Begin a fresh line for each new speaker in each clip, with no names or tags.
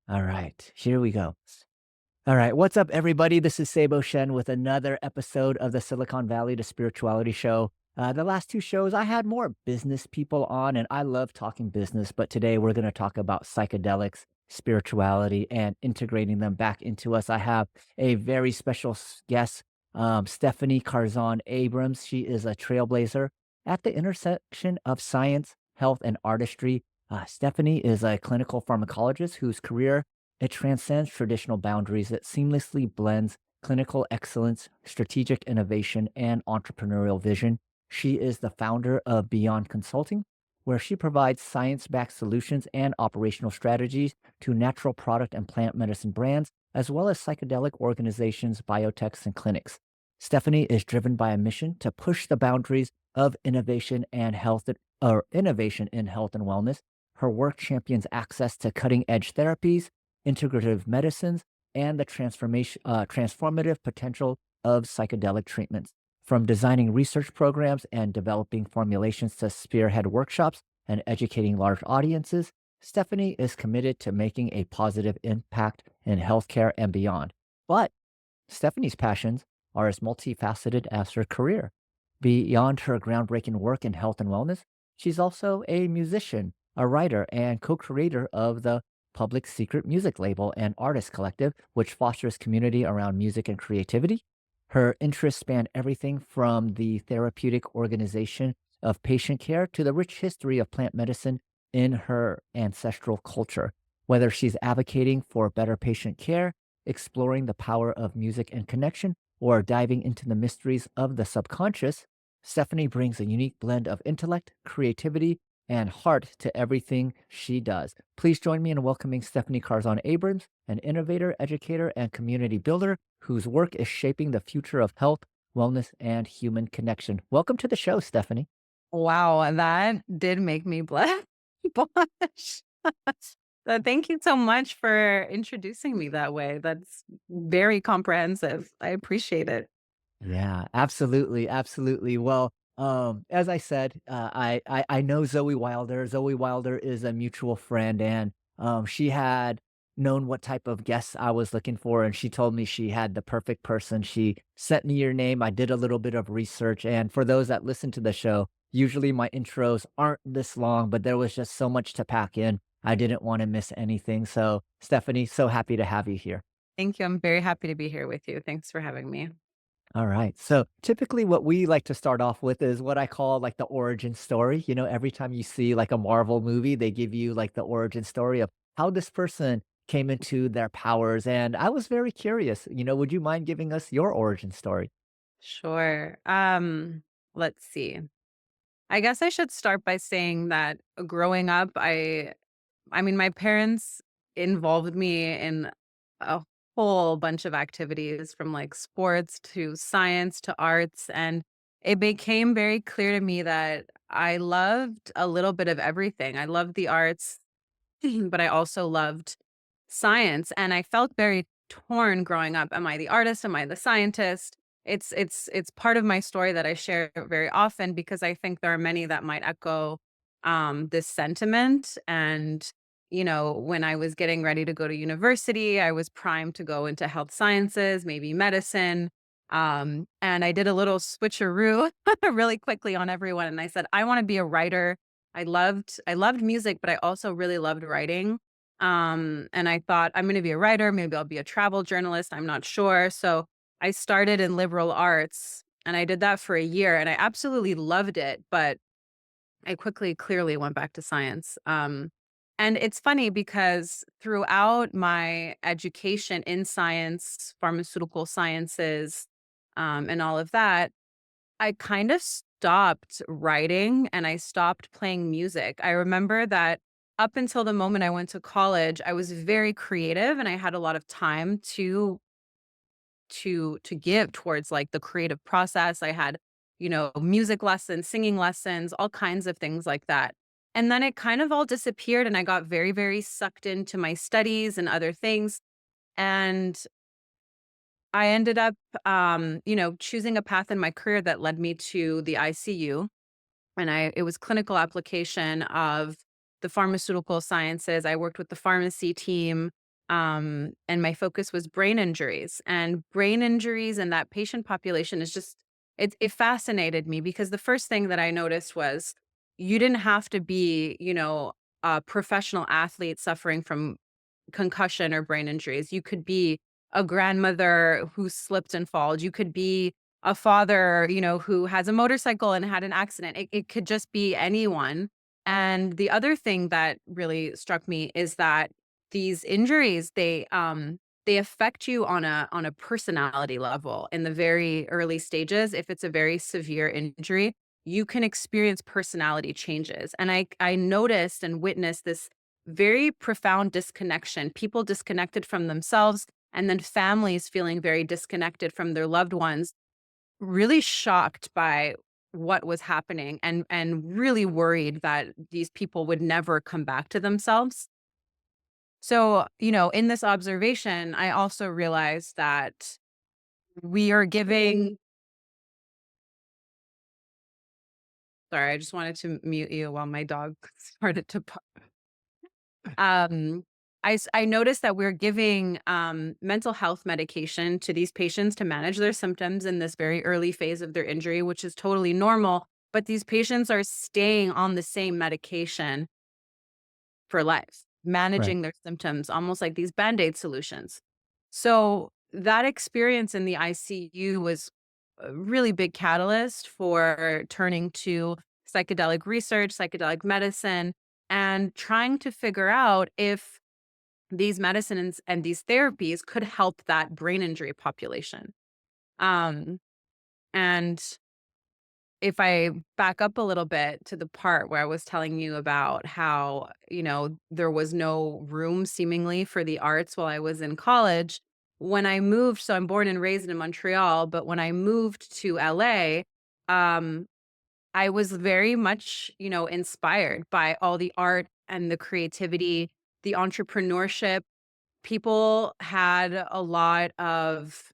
All right, here we go. All right, what's up, everybody? This is Seibo Shen with another episode of the Silicon Valley to Spirituality Show. The last two shows, I had more business people on, and I love talking business. But today, we're going to talk about psychedelics, spirituality, and integrating them back into us. I have a very special guest, Stephanie Karzon Abrams. She is a trailblazer at the intersection of science, health, and artistry. Stephanie is a clinical pharmacologist whose career it transcends traditional boundaries. It seamlessly blends clinical excellence, strategic innovation, and entrepreneurial vision. She is the founder of Beyond Consulting, where she provides science backed solutions and operational strategies to natural product and plant medicine brands, as well as psychedelic organizations, biotechs, and clinics. Stephanie is driven by a mission to push the boundaries of innovation and health or innovation in health and wellness. Her work champions access to cutting edge therapies, integrative medicines, and the transformative potential of psychedelic treatments. From designing research programs and developing formulations to spearhead workshops and educating large audiences, Stephanie is committed to making a positive impact in healthcare and beyond. But Stephanie's passions are as multifaceted as her career. Beyond her groundbreaking work in health and wellness, she's also a musician, a writer, and co creator of the Public Secret music label and artist collective, which fosters community around music and creativity. Her interests span everything from the therapeutic organization of patient care to the rich history of plant medicine in her ancestral culture. Whether she's advocating for better patient care, exploring the power of music and connection, or diving into the mysteries of the subconscious, Stephanie brings a unique blend of intellect, creativity, and heart to everything she does. Please join me in welcoming Stephanie Karzon Abrams, an innovator, educator, and community builder whose work is shaping the future of health, wellness, and human connection. Welcome to the show, Stephanie.
Wow, that did make me blush. Blush. Thank you so much for introducing me that way. That's very comprehensive. I appreciate it.
Yeah, absolutely, absolutely. Well, as I said, I know Zoe Wilder. Zoe Wilder is a mutual friend, and she had known what type of guests I was looking for, and she told me she had the perfect person. She sent me your name. I did a little bit of research, and for those that listen to the show, usually my intros aren't this long, but there was just so much to pack in. I didn't want to miss anything. So, Stephanie, so happy to have you here.
Thank you. I'm very happy to be here with you. Thanks for having me.
All right. So typically, what we like to start off with is what I call like the origin story. You know, every time you see like a Marvel movie, they give you like the origin story of how this person came into their powers. And I was very curious, would you mind giving us your origin story?
Sure. Let's see. I guess I should start by saying that growing up, I mean, my parents involved me in a whole bunch of activities from like sports to science to arts. And it became very clear to me that I loved a little bit of everything. I loved the arts, but I also loved science. And I felt very torn growing up. Am I the artist? Am I the scientist? It's part of my story that I share very often because I think there are many that might echo this sentiment. And when I was getting ready to go to university, I was primed to go into health sciences, maybe medicine. And I did a little switcheroo really quickly on everyone. And I said, I want to be a writer. I loved music, but I also really loved writing. And I thought I'm going to be a writer. Maybe I'll be a travel journalist. I'm not sure. So I started in liberal arts and I did that for a year and I absolutely loved it. But I quickly, clearly went back to science. And it's funny because throughout my education in science, pharmaceutical sciences, and all of that, I kind of stopped writing and I stopped playing music. I remember that up until the moment I went to college, I was very creative and I had a lot of time to give towards like the creative process. I had, music lessons, singing lessons, all kinds of things like that. And then it kind of all disappeared and I got very, very sucked into my studies and other things. And I ended up, choosing a path in my career that led me to the ICU. And it was clinical application of the pharmaceutical sciences. I worked with the pharmacy team. And my focus was brain injuries. And brain injuries in that patient population is just it fascinated me because the first thing that I noticed was you didn't have to be, a professional athlete suffering from concussion or brain injuries. You could be a grandmother who slipped and falls. You could be a father, who has a motorcycle and had an accident. It could just be anyone. And the other thing that really struck me is that these injuries, they affect you on a personality level in the very early stages. If it's a very severe injury, you can experience personality changes. And I noticed and witnessed this very profound disconnection, people disconnected from themselves, and then families feeling very disconnected from their loved ones, really shocked by what was happening and really worried that these people would never come back to themselves. So, in this observation, I also realized that we are giving sorry, I just wanted to mute you while my dog started to Um, I noticed that we're giving, mental health medication to these patients to manage their symptoms in this very early phase of their injury, which is totally normal, but these patients are staying on the same medication for life,
Right.
managing their symptoms, almost like these Band-Aid solutions. So, that experience in the ICU was a really big catalyst for turning to psychedelic research, psychedelic medicine, and trying to figure out if these medicines and these therapies could help that brain injury population. Um, and if I back up a little bit to the part where I was telling you about how, there was no room seemingly for the arts while I was in college, when I moved, so I'm born and raised in Montreal, but when I moved to LA, um, I was very much, inspired by all the art and the creativity, the entrepreneurship. People had a lot of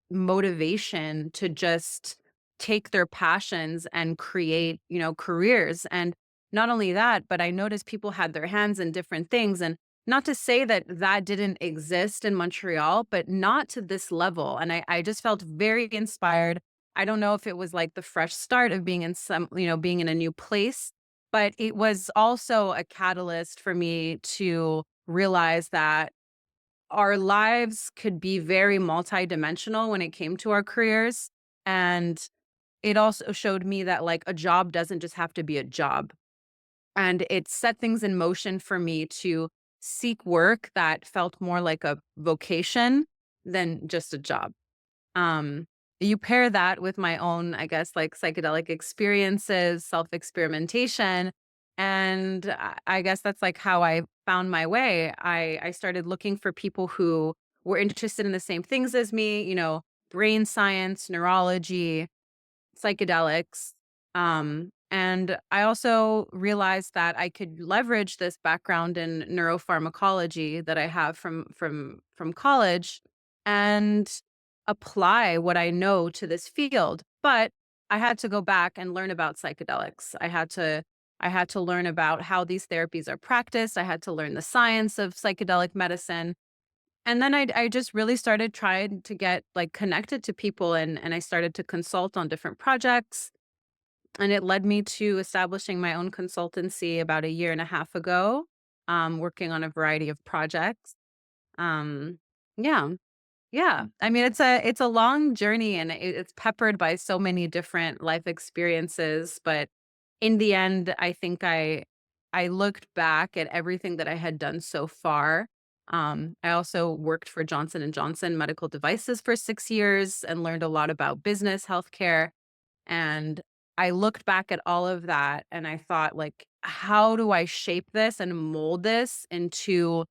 motivation to just take their passions and create, careers. And not only that, but I noticed people had their hands in different things. And not to say that that didn't exist in Montreal, but not to this level. And I just felt very inspired. I don't know if it was like the fresh start of being in being in a new place, but it was also a catalyst for me to realize that our lives could be very multidimensional when it came to our careers, and it also showed me that, like, a job doesn't just have to be a job, and it set things in motion for me to seek work that felt more like a vocation than just a job. Um, you pair that with my own, I guess, like, psychedelic experiences, self-experimentation, and I guess that's, like, how I found my way. I started looking for people who were interested in the same things as me, brain science, neurology, psychedelics. And I also realized that I could leverage this background in neuropharmacology that I have from college and apply what I know to this field. But I had to go back and learn about psychedelics. I had to learn about how these therapies are practiced. I had to learn the science of psychedelic medicine. And then I just really started trying to get, like, connected to people, and I started to consult on different projects, and it led me to establishing my own consultancy about a year and a half ago, working on a variety of projects. Um, yeah, yeah. I mean, it's a long journey, and it's peppered by so many different life experiences, but in the end, I think I looked back at everything that I had done so far. I also worked for Johnson and Johnson Medical Devices for 6 years and learned a lot about business, healthcare, and I looked back at all of that and I thought, like, how do I shape this and mold this into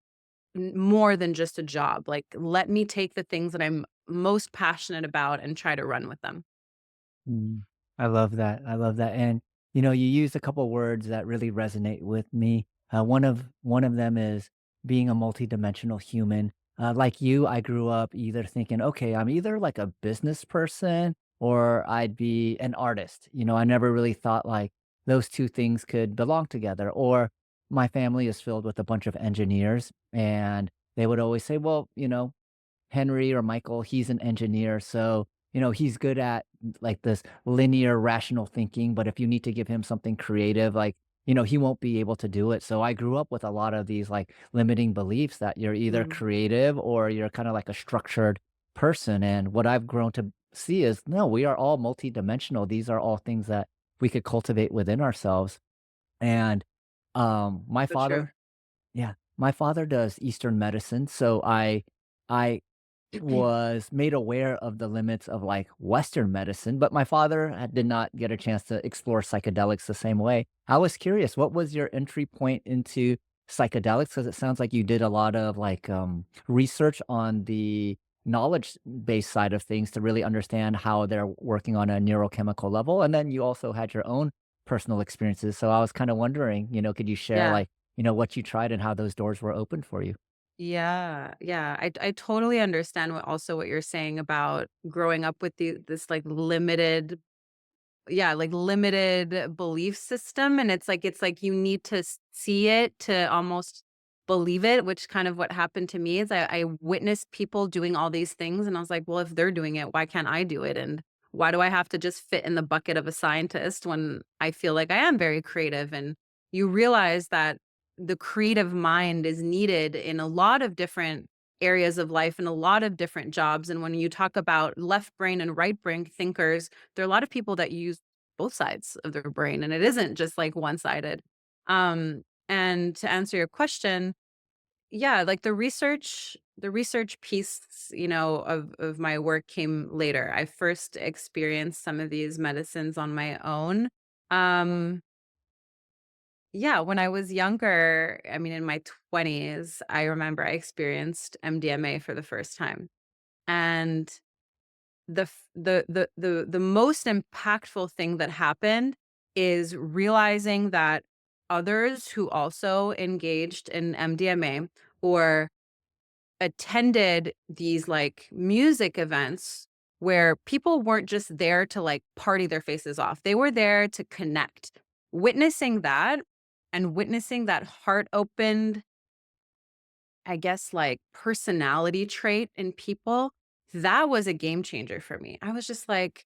more than just a job? Like, let me take the things that I'm most passionate about and try to run with them.
Mm. I love that. I love that. And you used a couple words that really resonate with me. One of them is being a multidimensional human. Like you, I grew up either thinking, okay, I'm either like a business person or I'd be an artist. I never really thought like those two things could belong together. Or my family is filled with a bunch of engineers, and they would always say, well, Henry or Michael, he's an engineer, so, he's good at like this linear rational thinking, but if you need to give him something creative, like, he won't be able to do it. So I grew up with a lot of these like limiting beliefs that you're either
Mm,
creative or you're kind of like a structured person. And what I've grown to see is no, we are all multidimensional. These are all things that we could cultivate within ourselves. And my
so true.
father, yeah, my father does Eastern medicine, so I was made aware of the limits of, like, Western medicine, but my father did not get a chance to explore psychedelics the same way. I was curious, what was your entry point into psychedelics? Because it sounds like you did a lot of, like, research on the knowledge-based side of things to really understand how they're working on a neurochemical level, and then you also had your own personal experiences, so I was kinda wondering, could you share,
Yeah.
like, what you tried and how those doors were opened for you?
Yeah, yeah. I totally understand what you're saying about growing up with this like limited, yeah, like limited belief system, and it's like you need to see it to almost believe it, which kind of what happened to me is I witnessed people doing all these things, and I was like, well, if they're doing it, why can't I do it? And why do I have to just fit in the bucket of a scientist when I feel like I am very creative? And you realize that the creative mind is needed in a lot of different areas of life and a lot of different jobs. And when you talk about left brain and right brain thinkers, there are a lot of people that use both sides of their brain, and it isn't just like one-sided. And to answer your question, yeah, like the research piece, of my work came later. I first experienced some of these medicines on my own. Um, yeah, when I was younger, I mean, in my 20s, I remember I experienced MDMA for the first time. And the most impactful thing that happened is realizing that others who also engaged in MDMA or attended these like music events where people weren't just there to like party their faces off. They were there to connect. Witnessing that and witnessing that heart opened, I guess, like personality trait in people, that was a game changer for me. I was just like,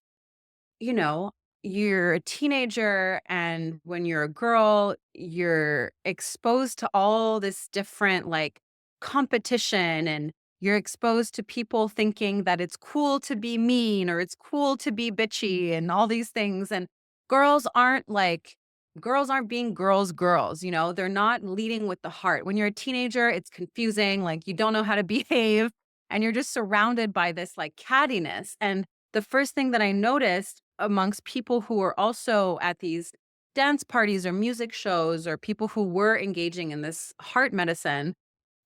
you know, you're a teenager, and when you're a girl, you're exposed to all this different like competition, and you're exposed to people thinking that it's cool to be mean or it's cool to be bitchy and all these things. And girls aren't like, girls aren't being girls, they're not leading with the heart. When you're a teenager, it's confusing, like you don't know how to behave, and you're just surrounded by this like cattiness. And the first thing that I noticed amongst people who were also at these dance parties or music shows or people who were engaging in this heart medicine,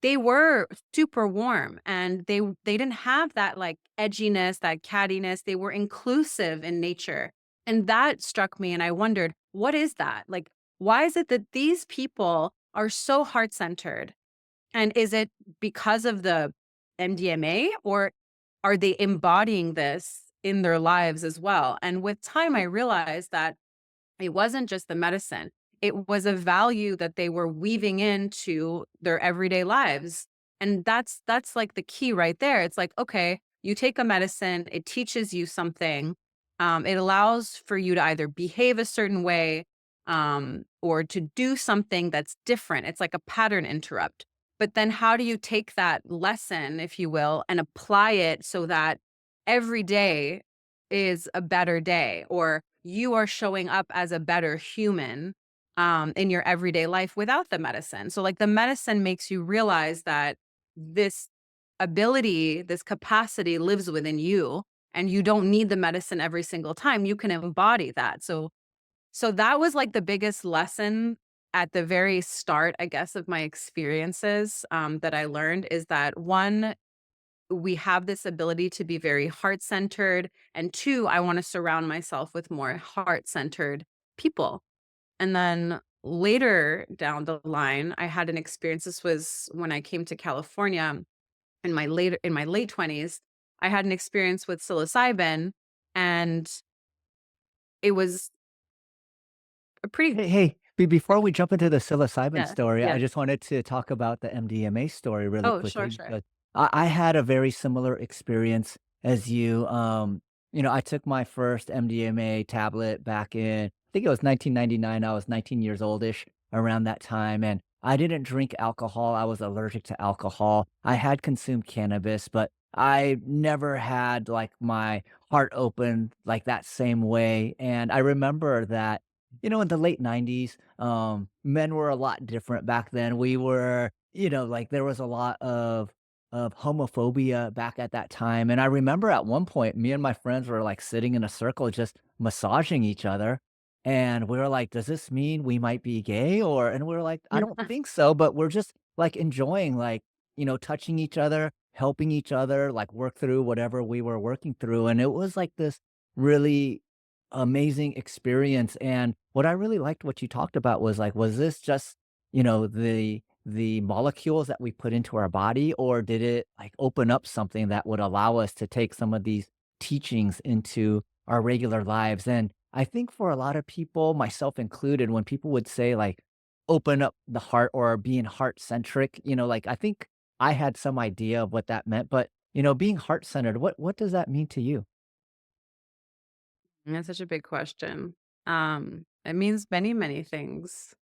they were super warm, and they didn't have that like edginess, that cattiness. They were inclusive in nature. And that struck me, and I wondered, what is that? Like, why is it that these people are so heart-centered? And is it because of the MDMA, or are they embodying this in their lives as well? And with time, I realized that it wasn't just the medicine. It was a value that they were weaving into their everyday lives. And that's like the key right there. It's like, okay, you take a medicine, it teaches you something. It allows for you to either behave a certain way, or to do something that's different. It's like a pattern interrupt. But then how do you take that lesson, if you will, and apply it so that every day is a better day, or you are showing up as a better human in your everyday life without the medicine. So, like, the medicine makes you realize that this ability, this capacity lives within you, and you don't need the medicine every single time. You can embody that. So that was like the biggest lesson at the very start, I guess, of my experiences, that I learned is that one, we have this ability to be very heart centered. And two, I want to surround myself with more heart centered people. And then later down the line, I had an experience. This was when I came to California in my late 20s. I had an experience with psilocybin, and it was a pretty
Hey, Before we jump into the psilocybin
Yeah,
story, I
yeah.
just wanted to talk about the MDMA story really
Oh,
quickly
sure, sure.
because I had a very similar experience as you. I took my first MDMA tablet back in, I think it was 1999. I was 19 years oldish around that time, and I didn't drink alcohol. I was allergic to alcohol. I had consumed cannabis, but I never had like my heart open like that same way. And I remember that in the late 90s, men were a lot different back then. We were, like there was a lot of homophobia back at that time. And I remember at one point, me and my friends were like sitting in a circle just massaging each other. And we were like, does this mean we might be gay? And we were like, I don't think so, but we're just like enjoying like, touching each other, helping each other, like work through whatever we were working through. And it was like this really amazing experience. And what I really liked what you talked about was like, was this just, the molecules that we put into our body, or did it like open up something that would allow us to take some of these teachings into our regular lives? And I think for a lot of people, myself included, when people would say like open up the heart or being heart centric, like I think I had some idea of what that meant, but being heart centered, what does that mean to you?
That's such a big question. It means many, many things.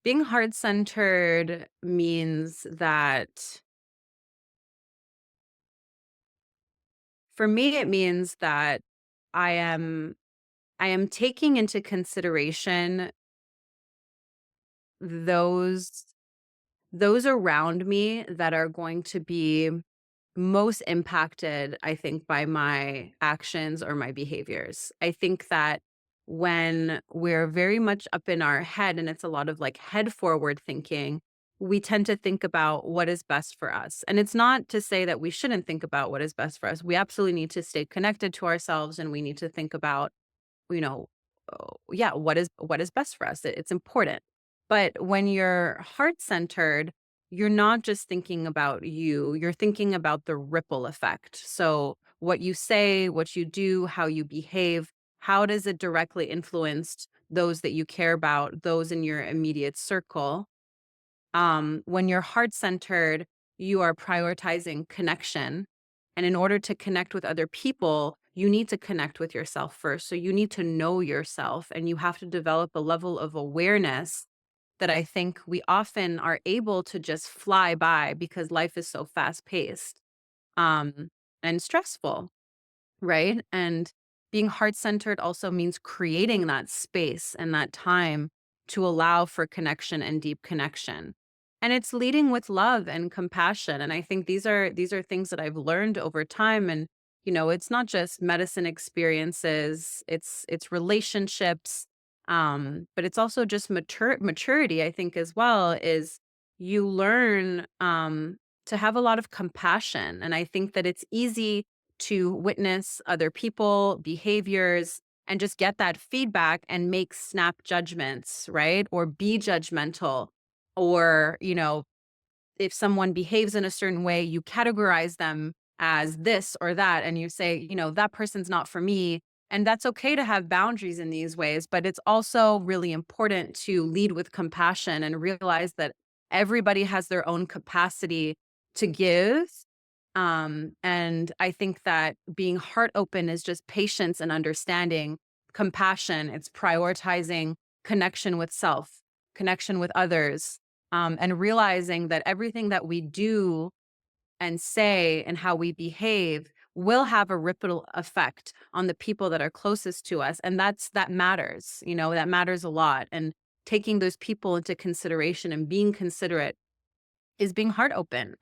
Being heart-centered means that for me, it means that I am I am taking into consideration those those around me that are going to be most impacted, I think, by my actions or my behaviors. I think that when we're very much up in our head and it's a lot of like head forward thinking, we tend to think about what is best for us. And it's not to say that we shouldn't think about what is best for us. We absolutely need to stay connected to ourselves and we need to think about you know, yeah, what is best for us. It's important. But when you're heart centered, you're not just thinking about you, you're thinking about the ripple effect. So what you say, what you do, how you behave, how does it directly influence those that you care about, those in your immediate circle? When you're heart centered, you are prioritizing connection. And in order to connect with other people, you need to connect with yourself first. So you need to know yourself and you have to develop a level of awareness that I think we often are able to just fly by because life is so fast paced um, and stressful. Right? And being heart-centered also means creating that space and that time to allow for connection and deep connection. And it's leading with love and compassion. And I think these are things that I've learned over time. And, it's not just medicine experiences, it's relationships. But it's also just maturity, I think, as well, is you learn to have a lot of compassion. And I think that it's easy to witness other people, behaviors, and just get that feedback and make snap judgments, right? Or be judgmental. Or, if someone behaves in a certain way, you categorize them as this or that, and you say, that person's not for me. And that's okay to have boundaries in these ways, but it's also really important to lead with compassion and realize that everybody has their own capacity to give. And I think that being heart open is just patience and understanding, compassion. It's prioritizing connection with self, connection with others, and realizing that everything that we do and say and how we behave will have a ripple effect on the people that are closest to us. And that matters, that matters a lot. And taking those people into consideration and being considerate is being heart open,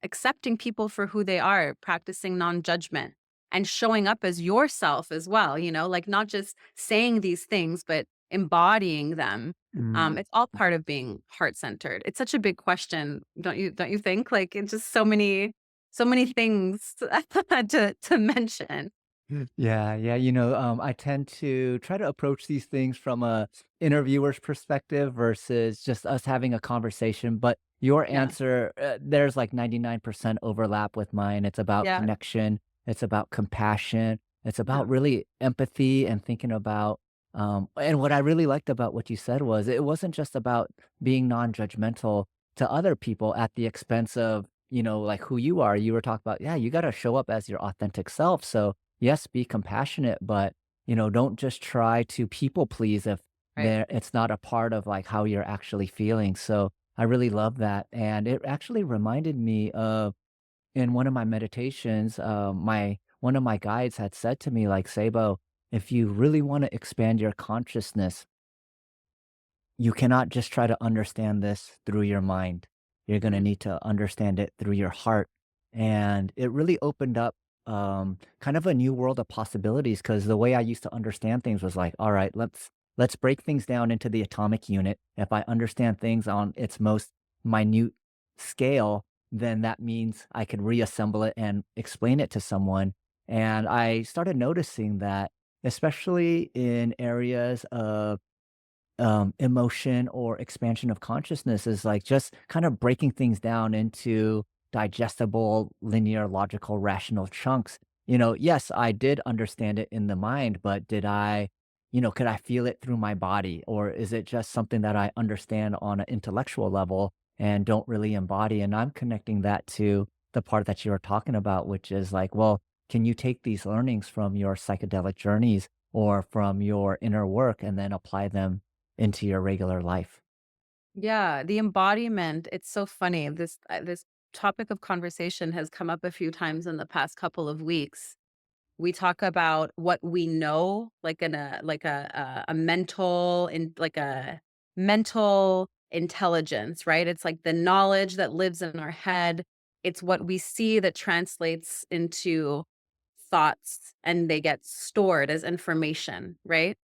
accepting people for who they are, practicing non-judgment and showing up as yourself as well, like not just saying these things, but embodying them. It's all part of being heart centered. It's such a big question. Don't you think? Like it's just so many things to mention.
Yeah, yeah. I tend to try to approach these things from a interviewer's perspective versus just us having a conversation. But your
Yeah.
answer, there's like 99% overlap with mine. It's about
Yeah.
connection. It's about compassion. It's
Yeah.
about really empathy and thinking about, and what I really liked about what you said was it wasn't just about being non-judgmental to other people at the expense of, like who you are. You were talking about, yeah, you got to show up as your authentic self. So yes, be compassionate, but don't just try to people please if
Right.
it's not a part of like how you're actually feeling. So I really love that. And it actually reminded me of in one of my meditations, my one of my guides had said to me, like, Sabo, if you really want to expand your consciousness, you cannot just try to understand this through your mind. You're going to
Mm.
need to understand it through your heart. And it really opened up kind of a new world of possibilities because the way I used to understand things was like, all right, let's break things down into the atomic unit. If I understand things on its most minute scale, then that means I can reassemble it and explain it to someone. And I started noticing that, especially in areas of emotion or expansion of consciousness is like just kind of breaking things down into digestible, linear, logical, rational chunks. Yes, I did understand it in the mind, but could I feel it through my body? Or is it just something that I understand on an intellectual level and don't really embody? And I'm connecting that to the part that you were talking about, which is like, well, can you take these learnings from your psychedelic journeys or from your inner work and then apply them into your regular life?
Yeah, the embodiment, it's so funny. This topic of conversation has come up a few times in the past couple of weeks. We talk about what we know, like in a mental in like a mental intelligence, right? It's like the knowledge that lives in our head. It's what we see that translates into thoughts and they get stored as information, right?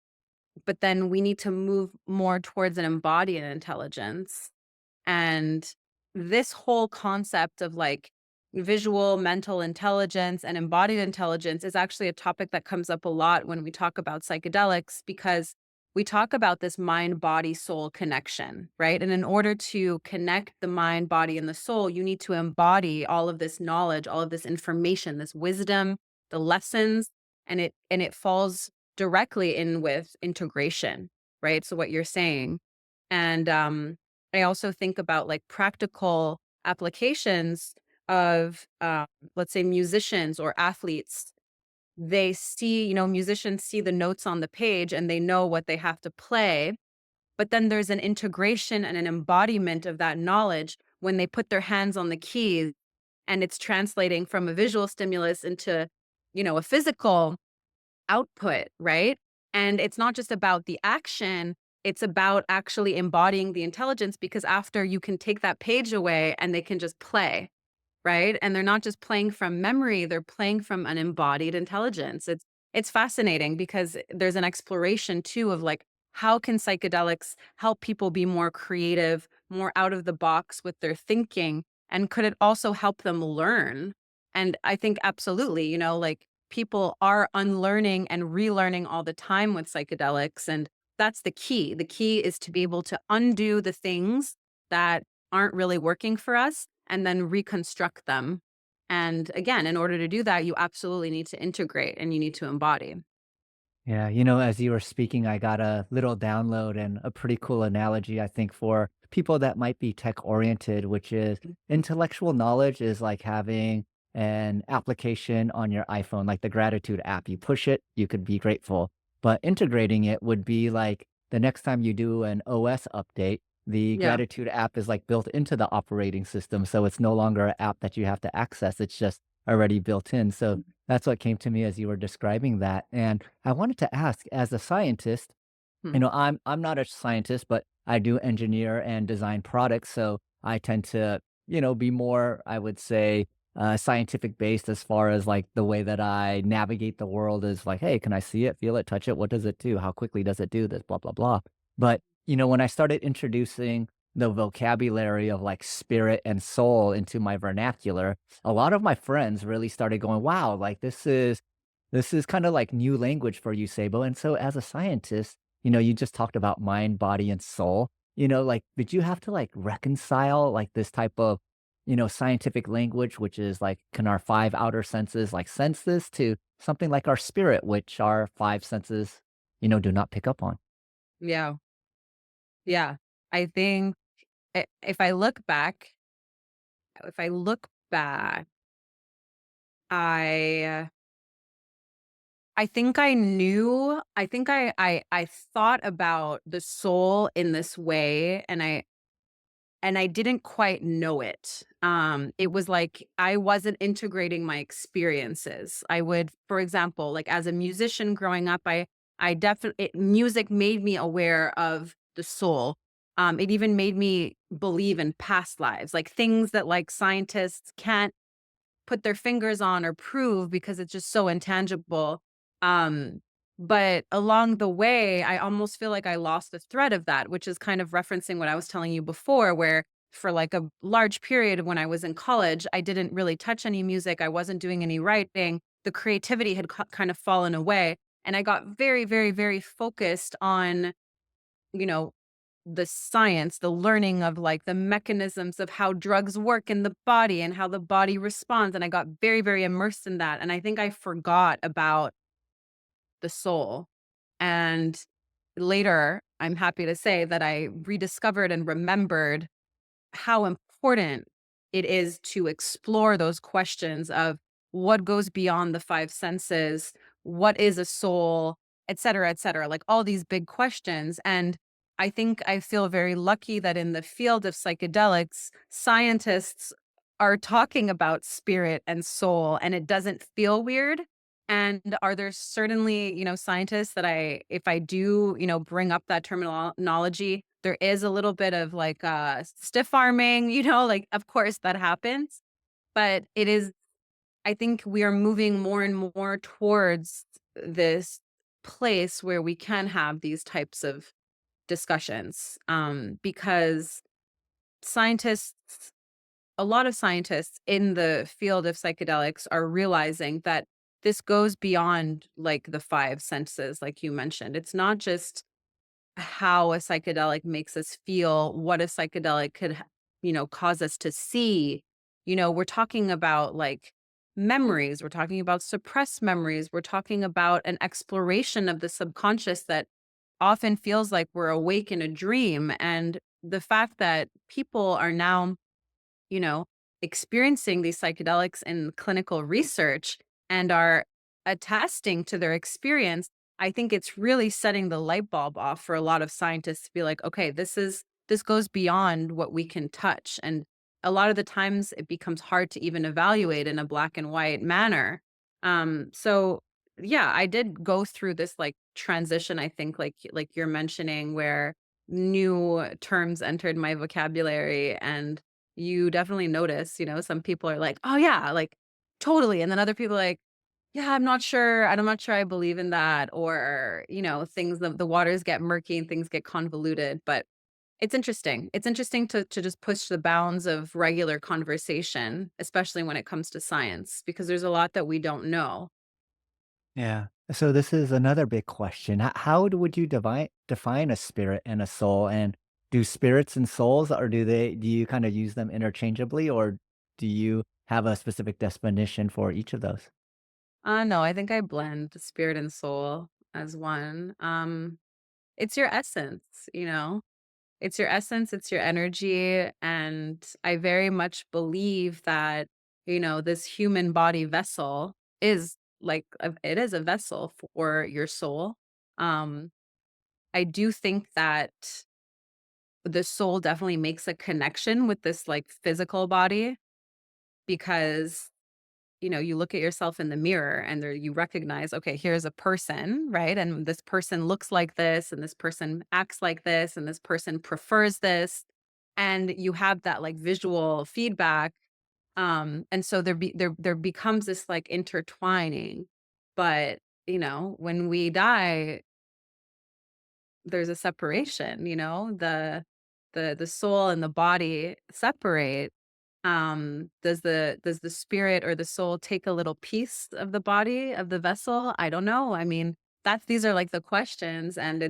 But then we need to move more towards an embodied intelligence. And this whole concept of like visual mental intelligence and embodied intelligence is actually a topic that comes up a lot when we talk about psychedelics because we talk about this mind body soul connection, right? And in order to connect the mind, body, and the soul, you need to embody all of this knowledge, all of this information, this wisdom, the lessons, and it falls directly in with integration, right? So what you're saying. And I also think about like practical applications of, let's say, musicians or athletes. They see, musicians see the notes on the page and they know what they have to play. But then there's an integration and an embodiment of that knowledge when they put their hands on the keys and it's translating from a visual stimulus into, a physical output, right? And it's not just about the action, it's about actually embodying the intelligence because after you can take that page away and they can just play, right? And they're not just playing from memory, they're playing from an embodied intelligence. It's fascinating because there's an exploration too of like how can psychedelics help people be more creative, more out of the box with their thinking, and could it also help them learn? And I think absolutely, like people are unlearning and relearning all the time with psychedelics and that's the key. The key is to be able to undo the things that aren't really working for us and then reconstruct them. And again, in order to do that, you absolutely need to integrate and you need to embody.
Yeah, as you were speaking, I got a little download and a pretty cool analogy, I think, for people that might be tech oriented, which is intellectual knowledge is like having an application on your iPhone, like the gratitude app. You push it, you could be grateful. But integrating it would be like the next time you do an OS update, the
Yeah.
gratitude app is like built into the operating system. So it's no longer an app that you have to access, it's just already built in. So that's what came to me as you were describing that, and I wanted to ask, as a scientist,
Hmm.
I'm not a scientist, but I do engineer and design products, so I tend to, be more, I would say, scientific based as far as like the way that I navigate the world is like, hey, can I see it, feel it, touch it? What does it do? How quickly does it do this? Blah blah blah. But when I started introducing the vocabulary of like spirit and soul into my vernacular, a lot of my friends really started going, wow, like this is kind of like new language for you, Sabo. And so as a scientist, you just talked about mind, body, and soul. Like, did you have to like reconcile like this type of, scientific language, which is like, can our five outer senses like sense this to something like our spirit, which our five senses, do not pick up on.
Yeah. Yeah. I think if I look back, if I look back, I I think I knew, I think I thought about the soul in this way, and I didn't quite know it. It was like I wasn't integrating my experiences. I would, for example, like as a musician growing up, I definitely music made me aware of the soul. It even made me believe in past lives, like things that like scientists can't put their fingers on or prove because it's just so intangible. Um, but along the way, I almost feel like I lost the thread of that, which is kind of referencing what I was telling you before, where for like a large period when I was in college, I didn't really touch any music. I wasn't doing any writing. The creativity had kind of fallen away. And I got very, very, very focused on, you know, the science, the learning of like the mechanisms of how drugs work in the body and how the body responds. And I got very, very immersed in that. And I think I forgot about the soul. And later, I'm happy to say that I rediscovered and remembered how important it is to explore those questions of what goes beyond the five senses, what is a soul, et cetera, like all these big questions. And I think I feel very lucky that in the field of psychedelics, scientists are talking about spirit and soul, and it doesn't feel weird. And are there certainly, scientists that if I do, bring up that terminology, there is a little bit of like stiff arming, like of course that happens, but it is, I think we are moving more and more towards this place where we can have these types of discussions because scientists a lot of scientists in the field of psychedelics are realizing that this goes beyond like the five senses, like you mentioned. It's not just how a psychedelic makes us feel, what a psychedelic could, cause us to see. We're talking about like memories, we're talking about suppressed memories, we're talking about an exploration of the subconscious that often feels like we're awake in a dream. And the fact that people are now you know, experiencing these psychedelics in clinical research and are attesting to their experience, I think it's really setting the light bulb off for a lot of scientists to be like, okay, this goes beyond what we can touch. And a lot of the times it becomes hard to even evaluate in a black and white manner. So yeah, I did go through this like transition, I think, like you're mentioning, where new terms entered my vocabulary and you definitely notice, some people are like, "Oh, yeah, like, totally," and then other people are like, "Yeah, I'm not sure I believe in that," or, things the waters get murky and things get convoluted, but it's interesting. It's interesting to just push the bounds of regular conversation, especially when it comes to science, because there's a lot that we don't know.
Yeah. So this is another big question. Would you define a spirit and a soul? And do spirits and souls, or do you kind of use them interchangeably, or do you have a specific definition for each of those?
No, I think I blend spirit and soul as one. It's your essence, you know? It's your essence, it's your energy, and I very much believe that, this human body vessel is like it is a vessel for your soul. Um, I do think that the soul definitely makes a connection with this like physical body because you look at yourself in the mirror and there you recognize, okay, here's a person, right? And this person looks like this, and this person acts like this, and this person prefers this. And you have that like visual feedback. And so there becomes this like intertwining. But, when we die, there's a separation, the soul and the body separate. Does the spirit or the soul take a little piece of the body of the vessel? I don't know. I mean, these are like the questions, and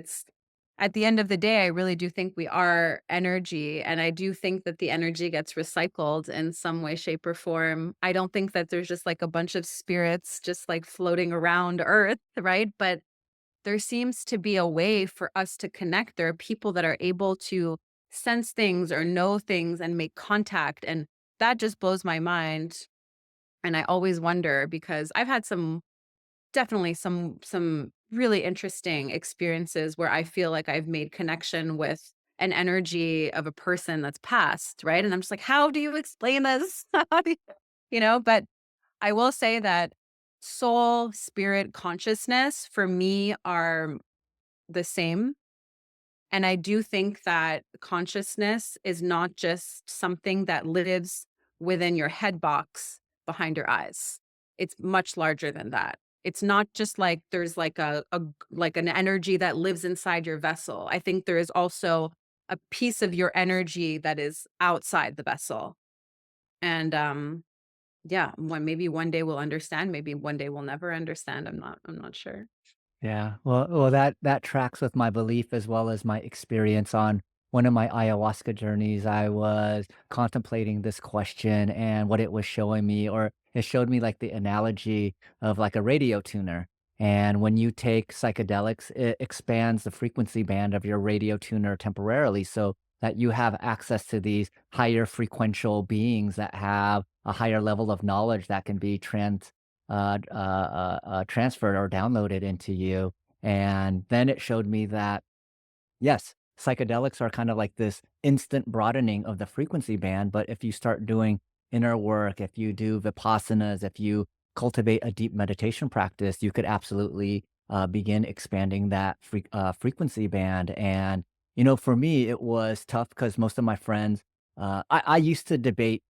at the end of the day, I really do think we are energy. And I do think that the energy gets recycled in some way, shape, or form. I don't think that there's just like a bunch of spirits just like floating around Earth, right? But there seems to be a way for us to connect. There are people that are able to sense things or know things and make contact. And that just blows my mind. And I always wonder because I've had definitely some really interesting experiences where I feel like I've made connection with an energy of a person that's passed, right? And I'm just like, how do you explain this? How do but I will say that soul, spirit, consciousness for me are the same. And I do think that consciousness is not just something that lives within your head box behind your eyes. It's much larger than that. It's not just like there's like like an energy that lives inside your vessel. I think there is also a piece of your energy that is outside the vessel. And yeah, maybe one day we'll understand, maybe one day we'll never understand. I'm not sure.
Yeah. Well, that tracks with my belief as well as my experience on one of my ayahuasca journeys. I was contemplating this question and what it was showing me, or it showed me like the analogy of like a radio tuner. And when you take psychedelics, it expands the frequency band of your radio tuner temporarily so that you have access to these higher frequential beings that have a higher level of knowledge that can be transferred or downloaded into you. And then it showed me that, yes, psychedelics are kind of like this instant broadening of the frequency band. But if you start doing inner work, if you do vipassanas, if you cultivate a deep meditation practice, you could absolutely begin expanding that frequency band. And, for me, it was tough because most of my friends, I used to debate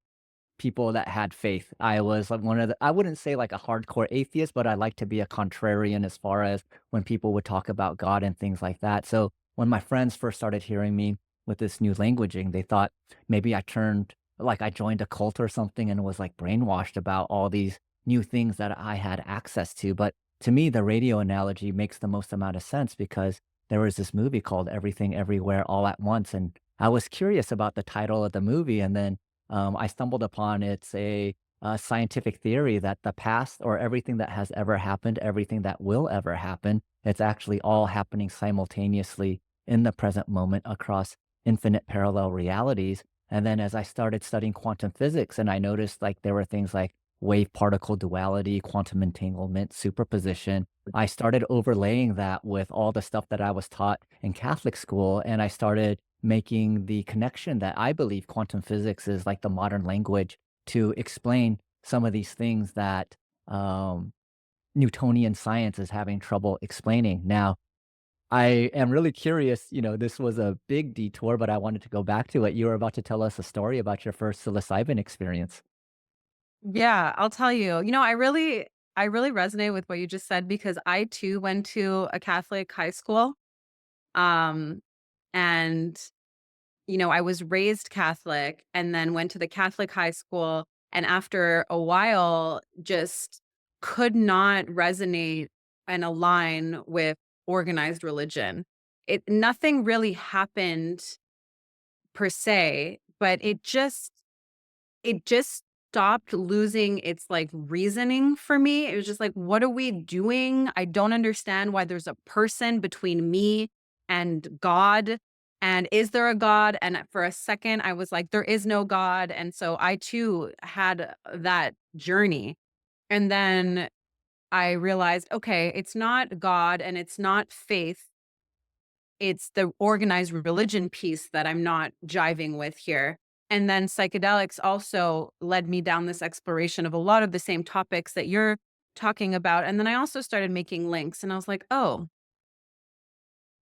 people that had faith. I was like one of the I wouldn't say like a hardcore atheist, but I like to be a contrarian as far as when people would talk about God and things like that. So when my friends first started hearing me with this new languaging, they thought maybe I joined a cult or something and was like brainwashed about all these new things that I had access to. But to me, the radio analogy makes the most amount of sense because there was this movie called Everything Everywhere All at Once. And I was curious about the title of the movie. And then I stumbled upon it's a scientific theory that the past or everything that has ever happened, everything that will ever happen, it's actually all happening simultaneously in the present moment across infinite parallel realities. And then as I started studying quantum physics, and I noticed like there were things like wave particle duality, quantum entanglement, superposition, I started overlaying that with all the stuff that I was taught in Catholic school. And I started making the connection that I believe quantum physics is like the modern language to explain some of these things that Newtonian science is having trouble explaining. Now, I am really curious. This was a big detour, but I wanted to go back to it. You were about to tell us a story about your first psilocybin experience.
Yeah, I'll tell you. I really resonate with what you just said because I too went to a Catholic high school. Um and I was raised Catholic and then went to the Catholic high school and after a while just could not resonate and align with organized religion. Nothing really happened per se, but it just stopped losing its, like, reasoning for me. It was just like, "What are we doing? I don't understand why there's a person between me and God, and is there a God?" And for a second, I was like, "There is no God," and so I too had that journey, and then I realized, okay, it's not God and it's not faith, it's the organized religion piece that I'm not jiving with here. And then psychedelics also led me down this exploration of a lot of the same topics that you're talking about. And then I also started making links and I was like, oh,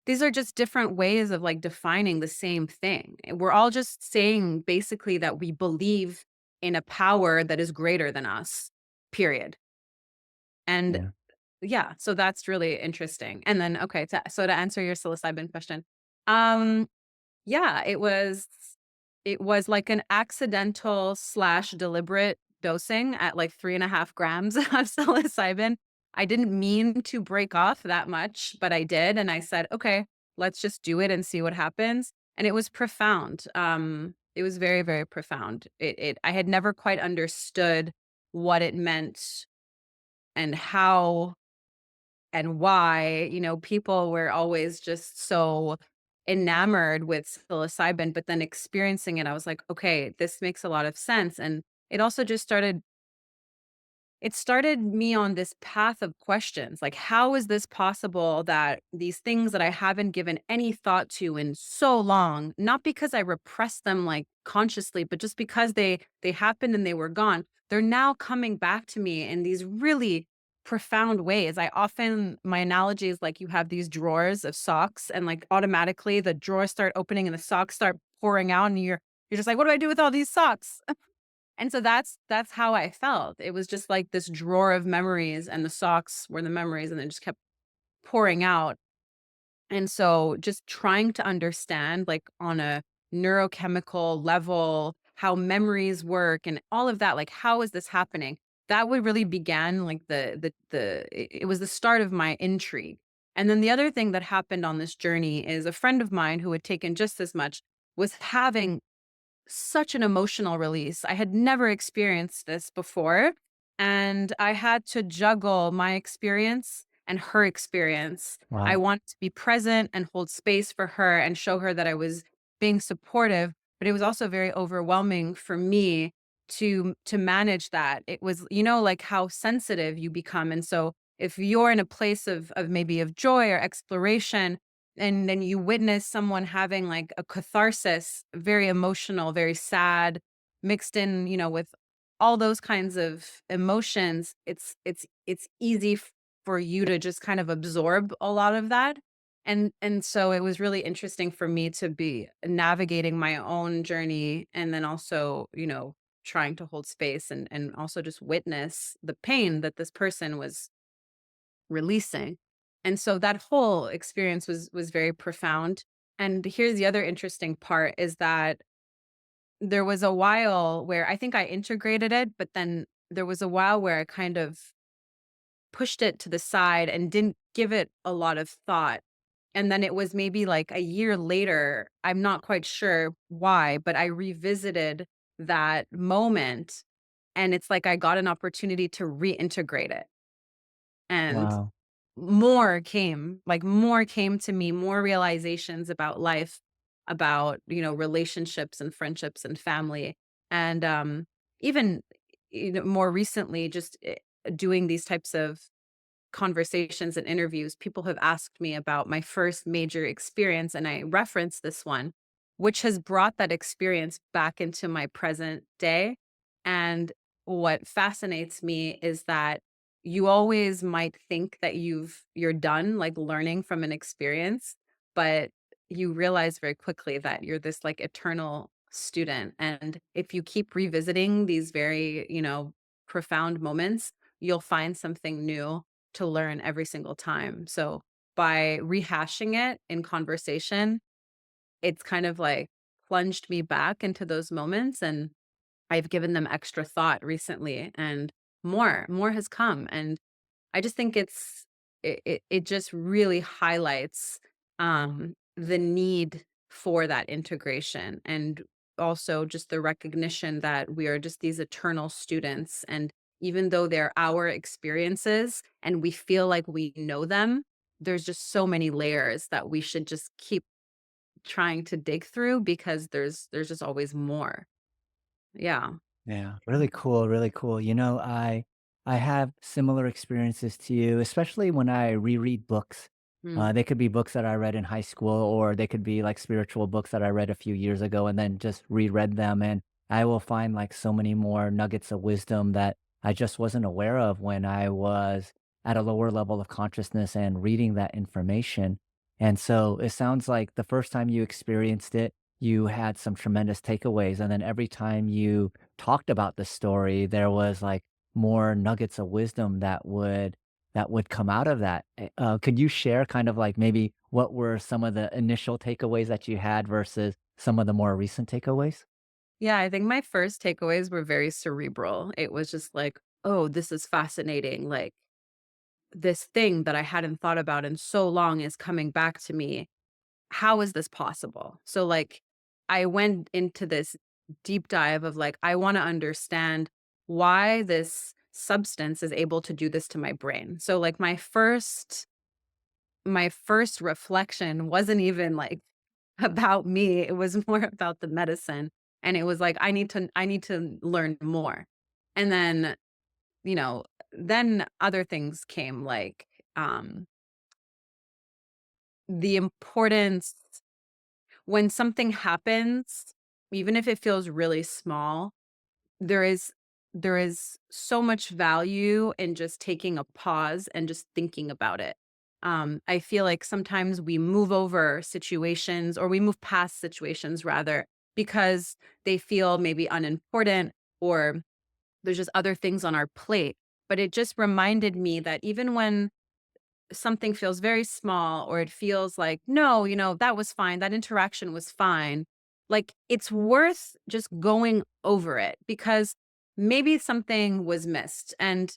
these are just different ways of like defining the same thing. We're all just saying basically that we believe in a power that is greater than us, period. And
Yeah.
yeah, so that's really interesting. And then, okay, so to answer your psilocybin question, um, yeah, it was like an accidental slash deliberate dosing at like 3.5 grams of psilocybin. I didn't mean to break off that much, but I did. And I said, okay. let's just do it and see what happens. And it was profound. It was very, very profound. I had never quite understood what it meant and how and why, people were always just so enamored with psilocybin, but then experiencing it, I was like, okay, this makes a lot of sense. And it also just started me on this path of questions. Like, how is this possible that these things that I haven't given any thought to in so long, not because I repressed them like consciously, but just because they happened and they were gone, they're now coming back to me in these really profound ways. My analogy is like you have these drawers of socks and like automatically the drawers start opening and the socks start pouring out and you're just like, what do I do with all these socks? And so that's how I felt. It was just like this drawer of memories, and the socks were the memories, and they just kept pouring out. And so just trying to understand, like, on a neurochemical level, how memories work and all of that, like, how is this happening? That would really began like it was the start of my intrigue. And then the other thing that happened on this journey is a friend of mine who had taken just as much was having such an emotional release. I had never experienced this before, and I had to juggle my experience and her experience. I
Wow.
wanted to be present and hold space for her and show her that I was being supportive, but it was also very overwhelming for me to manage that. It was, like how sensitive you become. And so if you're in a place of maybe of joy or exploration, and then you witness someone having like a catharsis, very emotional, very sad, mixed in, with all those kinds of emotions, it's easy for you to just kind of absorb a lot of that. And so it was really interesting for me to be navigating my own journey, and then also, trying to hold space and also just witness the pain that this person was releasing. And so that whole experience was very profound. And here's the other interesting part is that there was a while where I think I integrated it, but then there was a while where I kind of pushed it to the side and didn't give it a lot of thought. And then it was maybe like a year later, I'm not quite sure why, but I revisited that moment, and it's like I got an opportunity to reintegrate it. And
Wow.
more came to me, more realizations about life, about, relationships and friendships and family. And even, more recently, just doing these types of conversations and interviews, people have asked me about my first major experience, and I reference this one, which has brought that experience back into my present day. And what fascinates me is that you always might think that you're done like learning from an experience, but you realize very quickly that you're this like eternal student. And if you keep revisiting these very, profound moments, you'll find something new to learn every single time. So by rehashing it in conversation, it's kind of like plunged me back into those moments, and I've given them extra thought recently, and more has come. And I just think it just really highlights the need for that integration, and also just the recognition that we are just these eternal students. And even though they're our experiences and we feel like we know them, there's just so many layers that we should just keep trying to dig through, because there's just always more. Yeah.
Yeah, really cool, really cool. I have similar experiences to you, especially when I reread books.
Mm.
They could be books that I read in high school, or they could be like spiritual books that I read a few years ago and then just reread them. And I will find like so many more nuggets of wisdom that I just wasn't aware of when I was at a lower level of consciousness and reading that information. And so it sounds like the first time you experienced it, you had some tremendous takeaways. And then every time you talked about the story, there was like more nuggets of wisdom that would come out of that. Could you share kind of like maybe what were some of the initial takeaways that you had versus some of the more recent takeaways?
Yeah, I think my first takeaways were very cerebral. It was just like, "Oh, this is fascinating." Like, this thing that I hadn't thought about in so long is coming back to me. how is this possible? So like I went into this deep dive of like, I want to understand why this substance is able to do this to my brain. So like my first reflection wasn't even like about me. It was more about the medicine. And it was like, I need to learn more. And then, you know, then other things came like the importance when something happens, even if it feels really small, there is there is so much value in just taking a pause and just thinking about it. I feel like sometimes we move over situations or we move past situations rather because they feel maybe unimportant or there's just other things on our plate. But it just reminded me that even when something feels very small or it feels like, no, that was fine. That interaction was fine. Like it's worth just going over it because maybe something was missed. And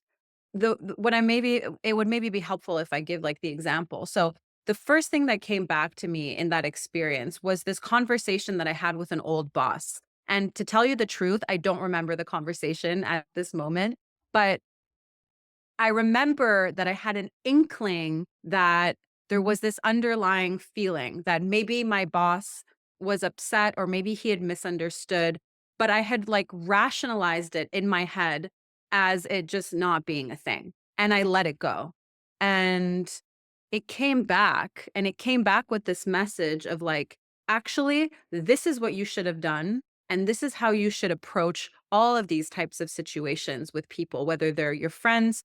what I maybe it would maybe be helpful if I give like the example. So the first thing that came back to me in that experience was this conversation that I had with an old boss. And to tell you the truth, I don't remember the conversation at this moment, but I remember that I had an inkling that there was this underlying feeling that maybe my boss was upset or maybe he had misunderstood, but I had like rationalized it in my head as it just not being a thing. And I let it go. And it came back and it came back with this message of like, actually, this is what you should have done. And this is how you should approach all of these types of situations with people, whether they're your friends,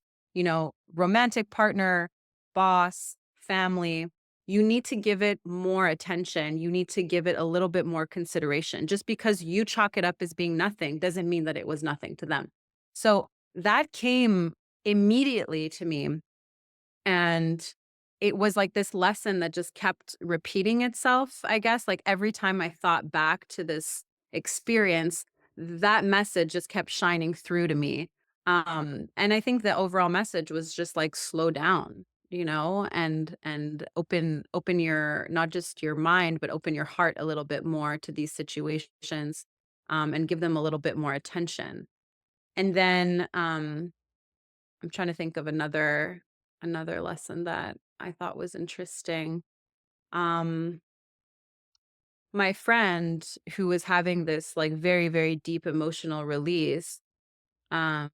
romantic partner, boss, family, you need to give it more attention. You need to give it a little bit more consideration. Just because you chalk it up as being nothing doesn't mean that it was nothing to them. So that came immediately to me. And it was like this lesson that just kept repeating itself, I guess. Like every time I thought back to this experience, that message just kept shining through to me. And I think the overall message was just like slow down, and open your not just your mind, but open your heart a little bit more to these situations, and give them a little bit more attention. And then I'm trying to think of another lesson that I thought was interesting. Um, my friend who was having this like very, very deep emotional release, um,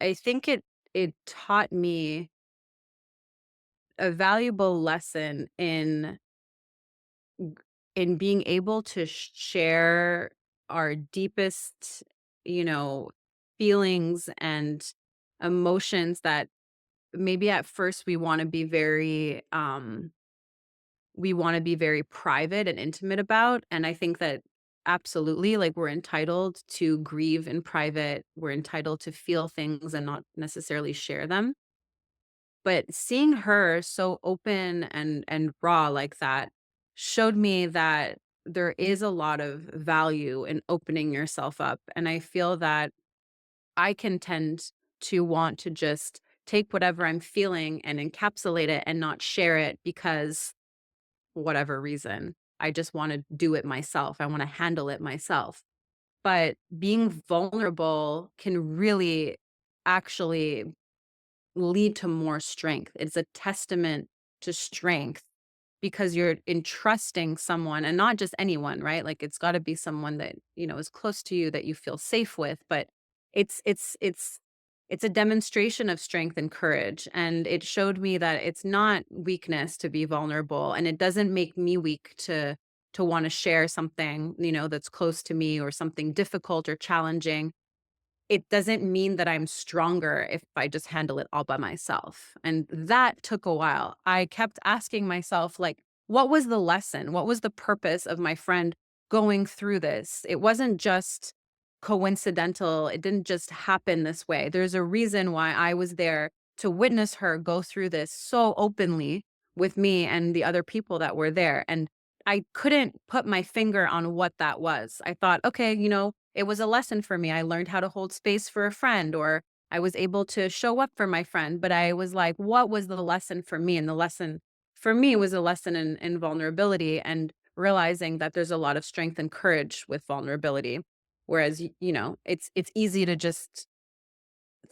I think it taught me a valuable lesson in being able to share our deepest, you know, feelings and emotions that maybe at first we want to be very private and intimate about. And I think that absolutely, like, we're entitled to grieve in private, we're entitled to feel things and not necessarily share them. But seeing her so open and raw like that showed me that there is a lot of value in opening yourself up. And I feel that I can tend to want to just take whatever I'm feeling and encapsulate it and not share it because whatever reason. I just want to do it myself. I want to handle it myself. But being vulnerable can really actually lead to more strength. It's a testament to strength because you're entrusting someone and not just anyone, right? Like it's got to be someone that, is close to you that you feel safe with, but it's a demonstration of strength and courage, and it showed me that it's not weakness to be vulnerable, and it doesn't make me weak to want to share something, that's close to me or something difficult or challenging. It doesn't mean that I'm stronger if I just handle it all by myself. And that took a while. I kept asking myself, like, what was the lesson? What was the purpose of my friend going through this? It wasn't just coincidental. It didn't just happen this way. There's a reason why I was there to witness her go through this so openly with me and the other people that were there. And I couldn't put my finger on what that was. I thought, okay, it was a lesson for me. I learned how to hold space for a friend, or I was able to show up for my friend. But I was like, what was the lesson for me? And the lesson for me, was a lesson in vulnerability and realizing that there's a lot of strength and courage with vulnerability. Whereas, it's easy to just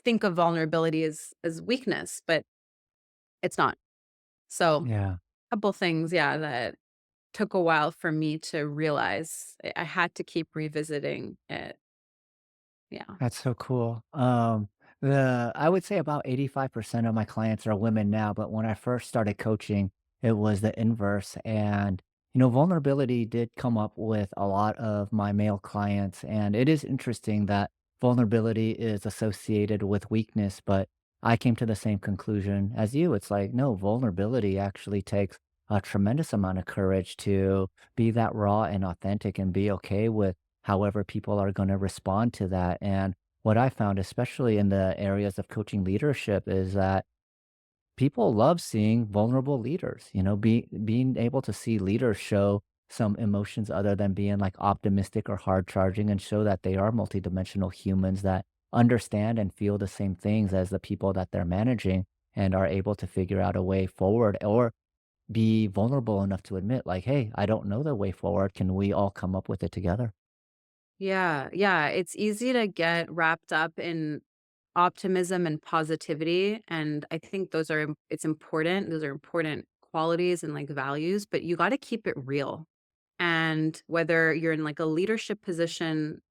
think of vulnerability as weakness, but it's not. So,
Yeah.
a couple things, yeah, that took a while for me to realize. I had to keep revisiting it. Yeah.
That's so cool. I would say about 85% of my clients are women now, but when I first started coaching, it was the inverse. And, vulnerability did come up with a lot of my male clients. And it is interesting that vulnerability is associated with weakness, but I came to the same conclusion as you. It's like, no, vulnerability actually takes a tremendous amount of courage to be that raw and authentic and be okay with however people are going to respond to that. And what I found, especially in the areas of coaching leadership, is that people love seeing vulnerable leaders, being able to see leaders show some emotions other than being like optimistic or hard charging and show that they are multidimensional humans that understand and feel the same things as the people that they're managing and are able to figure out a way forward or be vulnerable enough to admit like, hey, I don't know the way forward. Can we all come up with it together?
Yeah, yeah, it's easy to get wrapped up in optimism and positivity, and I think it's important. Those are important qualities and, like, values, but you gotta keep it real. And whether you're in, like, a leadership position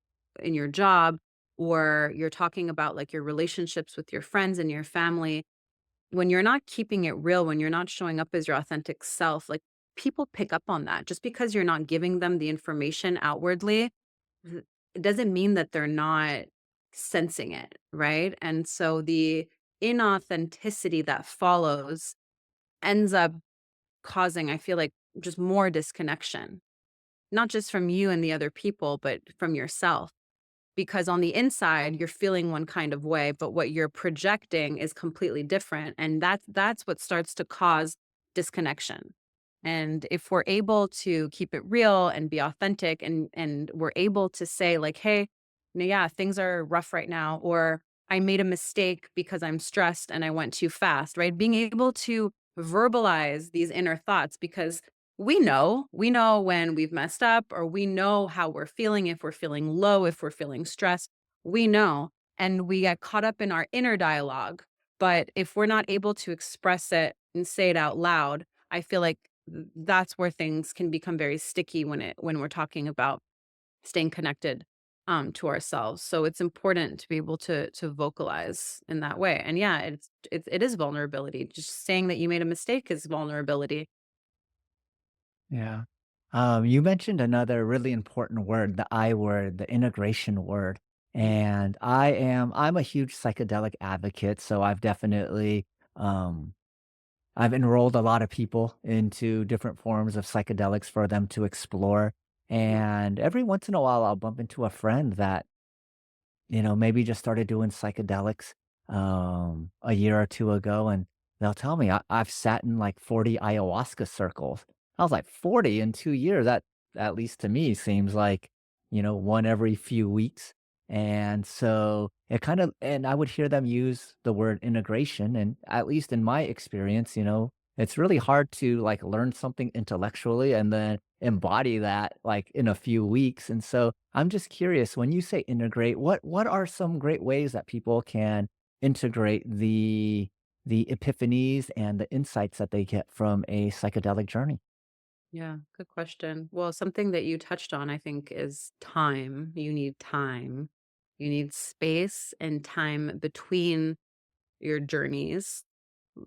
in your job, or you're talking about, like, your relationships with your friends and your family, when you're not keeping it real, when you're not showing up as your authentic self, like, people pick up on that. Just because you're not giving them the information outwardly, th it doesn't mean that they're not sensing it, right? And so the inauthenticity that follows ends up causing, I feel like, just more disconnection, not just from you and the other people, but from yourself. Because on the inside, you're feeling one kind of way, but what you're projecting is completely different, and that's what starts to cause disconnection. And if we're able to keep it real and be authentic, and we're able to say like, "Hey, yeah, things are rough right now," or "I made a mistake because I'm stressed and I went too fast," right? Being able to verbalize these inner thoughts, because we know when we've messed up, or we know how we're feeling, if we're feeling low, if we're feeling stressed, we know, and we get caught up in our inner dialogue. But if we're not able to express it and say it out loud, I feel like that's where things can become very sticky when we're talking about staying connected to ourselves. So it's important to be able to vocalize in that way. And yeah, it is vulnerability. Just saying that you made a mistake is vulnerability.
Yeah. You mentioned another really important word, the I word, the integration word. And I'm a huge psychedelic advocate. So um, I've enrolled a lot of people into different forms of psychedelics for them to explore. And every once in a while, I'll bump into a friend that maybe just started doing psychedelics a year or two ago, and they'll tell me I've sat in like 40 ayahuasca circles. I was like, 40 in 2 years? That, at least to me, seems like, one every few weeks. And so and I would hear them use the word integration. And at least in my experience, it's really hard to like learn something intellectually and then embody that like in a few weeks. And so I'm just curious, when you say integrate, what are some great ways that people can integrate the epiphanies and the insights that they get from a psychedelic journey?
Yeah, good question. Well, something that you touched on, I think, is time. You need time. You need space and time between your journeys.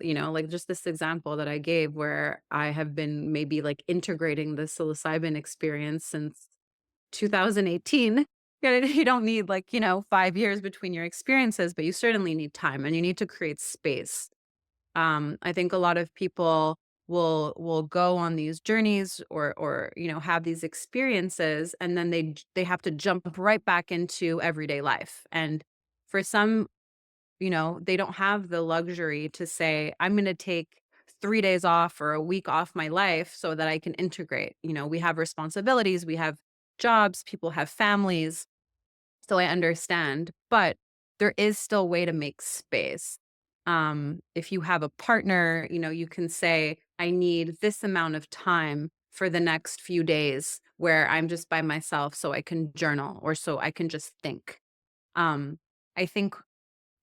Like just this example that I gave where I have been maybe like integrating the psilocybin experience since 2018. Yeah, you don't need like, 5 years between your experiences, but you certainly need time, and you need to create space. I think a lot of people will go on these journeys, or have these experiences, and then they have to jump right back into everyday life. And for some, they don't have the luxury to say, I'm going to take 3 days off or a week off my life so that I can integrate. We have responsibilities, we have jobs, people have families, so I understand, but there is still way to make space. If you have a partner, you can say, I need this amount of time for the next few days where I'm just by myself so I can journal or so I can just think. Um, I think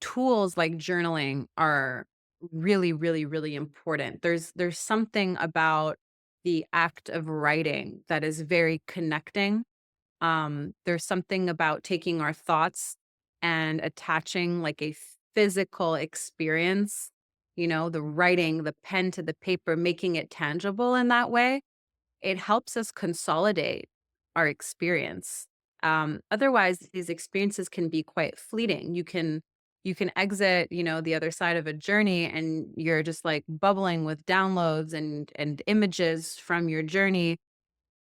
tools like journaling are really, really, really important. There's something about the act of writing that is very connecting. There's something about taking our thoughts and attaching like a physical experience, the writing, the pen to the paper, making it tangible in that way. It helps us consolidate our experience. Otherwise, these experiences can be quite fleeting. You can exit, the other side of a journey, and you're just like bubbling with downloads and images from your journey.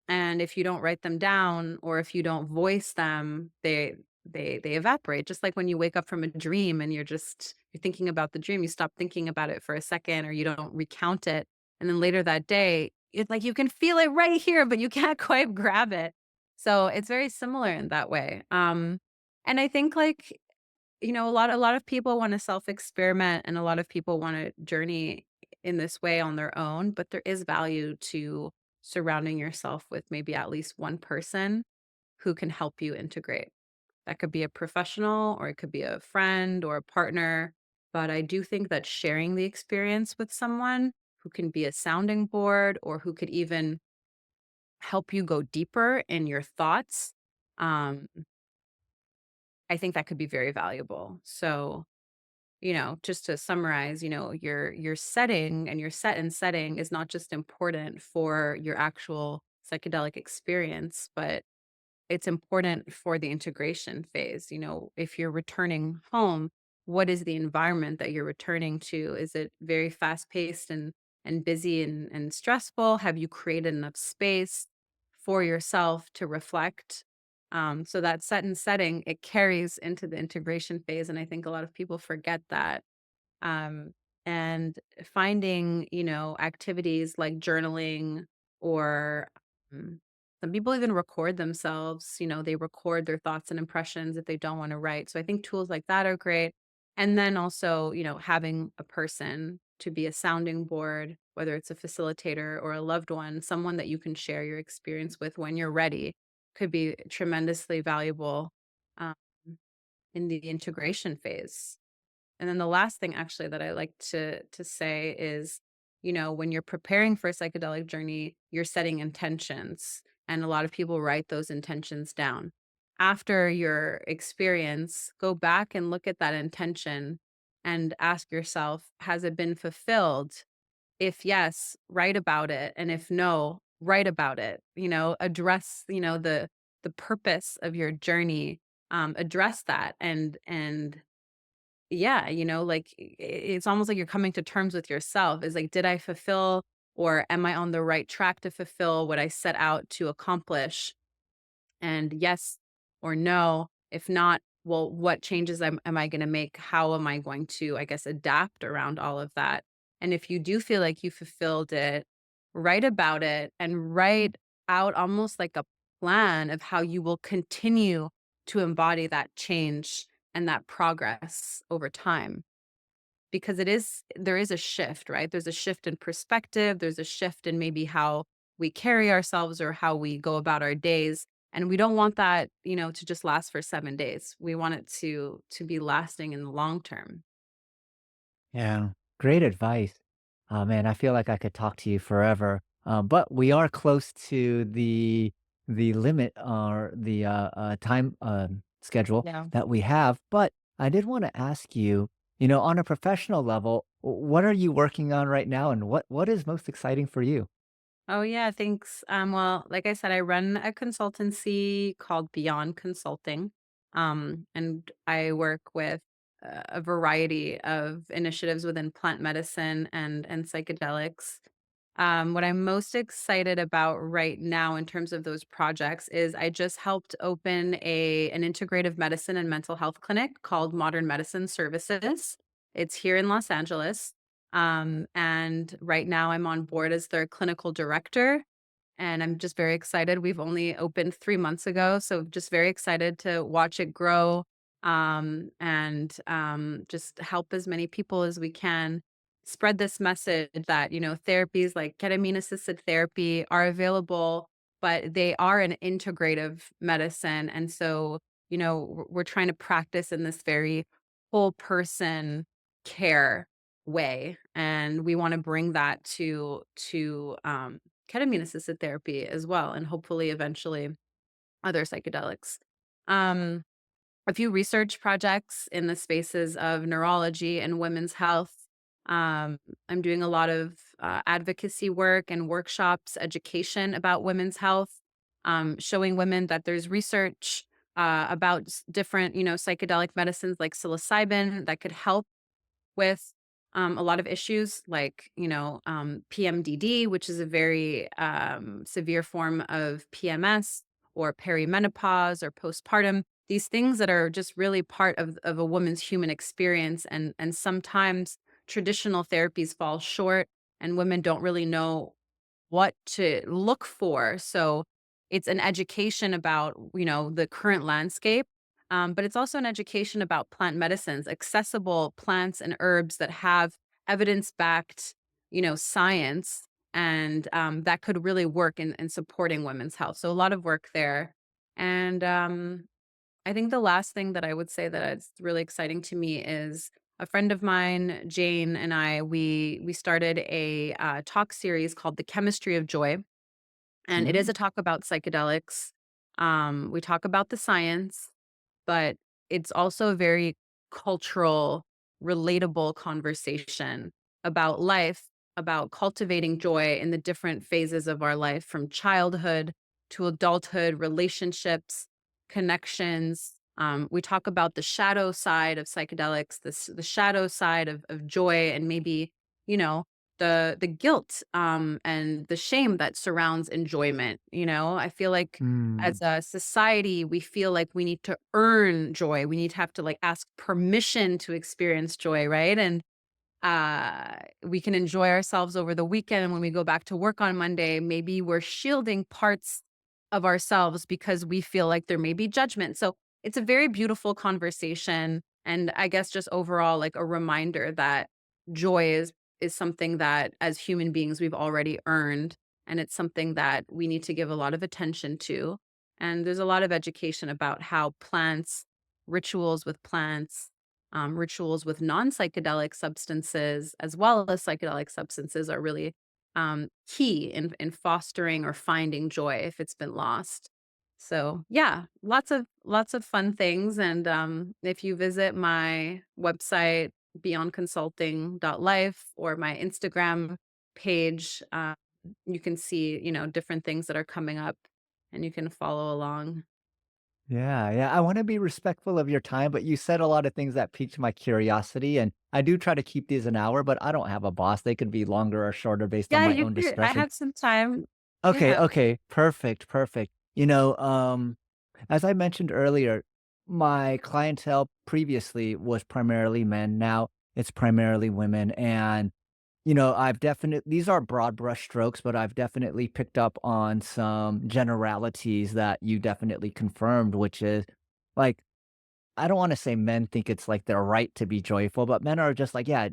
And if you don't write them down or if you don't voice them, they evaporate. Just like when you wake up from a dream and you're thinking about the dream, you stop thinking about it for a second or you don't recount it. And then later that day, it's like you can feel it right here, but you can't quite grab it. So it's very similar in that way. And I think like, a lot of people want to self-experiment and a lot of people want to journey in this way on their own, but there is value to surrounding yourself with maybe at least one person who can help you integrate. That could be a professional or it could be a friend or a partner. But I do think that sharing the experience with someone who can be a sounding board or who could even help you go deeper in your thoughts, um, I think that could be very valuable. So, just to summarize, your setting and your set and setting is not just important for your actual psychedelic experience, but it's important for the integration phase. If you're returning home, what is the environment that you're returning to? Is it very fast paced and busy and stressful? Have you created enough space for yourself to reflect? So that set and setting, it carries into the integration phase. And I think a lot of people forget that. um, and finding, activities like journaling or um, some people even record themselves, they record their thoughts and impressions if they don't want to write. So I think tools like that are great. And then also, having a person to be a sounding board, whether it's a facilitator or a loved one, someone that you can share your experience with when you're ready, could be tremendously valuable um, in the integration phase. And then the last thing actually that I like to say is, when you're preparing for a psychedelic journey, you're setting intentions. And a lot of people write those intentions down. After your experience, go back and look at that intention and ask yourself, has it been fulfilled? If yes, write about it. And if no, write about it. Address, the purpose of your journey. Address that and yeah, like it's almost like you're coming to terms with yourself. Is like, did I fulfill or am I on the right track to fulfill what I set out to accomplish? And yes or no. If not, well, what changes am I going to make? How am I going to, I guess, adapt around all of that? And if you do feel like you fulfilled it, write about it and write out almost like a plan of how you will continue to embody that change and that progress over time. Because there is a shift, right? There's a shift in perspective. There's a shift in maybe how we carry ourselves or how we go about our days. And we don't want that, to just last for 7 days. We want it to be lasting in the long term.
Yeah, great advice. Man, I feel like I could talk to you forever. But we are close to the limit or the time schedule
Yeah.
that we have. But I did want to ask you, on a professional level, what are you working on right now, and what is most exciting for you?
Oh, yeah, thanks. Well, like I said, I run a consultancy called Beyond Consulting, and I work with a variety of initiatives within plant medicine and psychedelics. What I'm most excited about right now in terms of those projects is I just helped open an integrative medicine and mental health clinic called Modern Medicine Services. It's here in Los Angeles. And right now I'm on board as their clinical director. And I'm just very excited. We've only opened 3 months ago. So just very excited to watch it grow, and just help as many people as we can. spread this message that, therapies like ketamine assisted therapy are available, but they are an integrative medicine. And so, we're trying to practice in this very whole person care way. And we want to bring that to ketamine assisted therapy as well. And hopefully eventually other psychedelics. Um, a few research projects in the spaces of neurology and women's health. I'm doing a lot of advocacy work and workshops, education about women's health, showing women that there's research about different, psychedelic medicines like psilocybin that could help with a lot of issues like, PMDD, which is a very severe form of PMS or perimenopause or postpartum. These things that are just really part of a woman's human experience. And sometimes traditional therapies fall short and women don't really know what to look for. So it's an education about, the current landscape, but it's also an education about plant medicines, accessible plants and herbs that have evidence-backed, science, and that could really work in supporting women's health. So a lot of work there. And I think the last thing that I would say that is really exciting to me is a friend of mine, Jane, and we started a talk series called "The Chemistry of Joy," and it is
Mm.
a talk about psychedelics. We talk about the science, but it's also a very cultural, relatable conversation about life, about cultivating joy in the different phases of our life, from childhood to adulthood, relationships, connections. We talk about the shadow side of psychedelics, the shadow side of joy, and maybe, you know, the guilt and the shame that surrounds enjoyment. I feel like
Mm.
as a society, we feel like we need to earn joy. We need to have to like ask permission to experience joy, right? And we can enjoy ourselves over the weekend. And when we go back to work on Monday, maybe we're shielding parts of ourselves because we feel like there may be judgment. So it's a very beautiful conversation. And I guess just overall, like a reminder that joy is something that as human beings we've already earned. And it's something that we need to give a lot of attention to. And there's a lot of education about how plants, rituals with plants, rituals with non-psychedelic substances as well as psychedelic substances are really key in fostering or finding joy if it's been lost. So yeah, lots of fun things. And if you visit my website beyondconsulting.life or my Instagram page, you can see different things that are coming up, and you can follow along.
Yeah, yeah. I want to be respectful of your time, but you said a lot of things that piqued my curiosity. And I do try to keep these an hour, but I don't have a boss. They could be longer or shorter based on
Yeah,
my
you
own
could. I
discretion.
have some time.
Okay,
Yeah.
okay. Perfect, perfect. As I mentioned earlier, my clientele previously was primarily men. Now it's primarily women. And I've definitely, these are broad brush strokes, but I've definitely picked up on some generalities that you definitely confirmed, which is like, I don't want to say men think it's like their right to be joyful, but men are just like, yeah,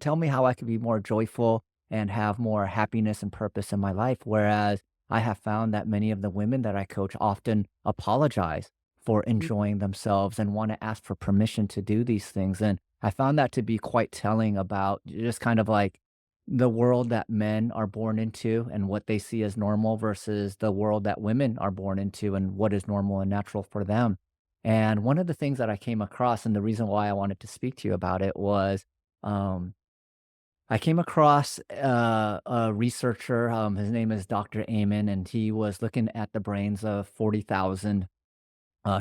tell me how I can be more joyful and have more happiness and purpose in my life. Whereas I have found that many of the women that I coach often apologize for enjoying themselves and want to ask for permission to do these things. And I found that to be quite telling about just kind of like the world that men are born into and what they see as normal versus the world that women are born into and what is normal and natural for them. And one of the things that I came across, and the reason why I wanted to speak to you about it was, um, I came across a researcher. His name is Dr. Amen, and he was looking at the brains of 40,000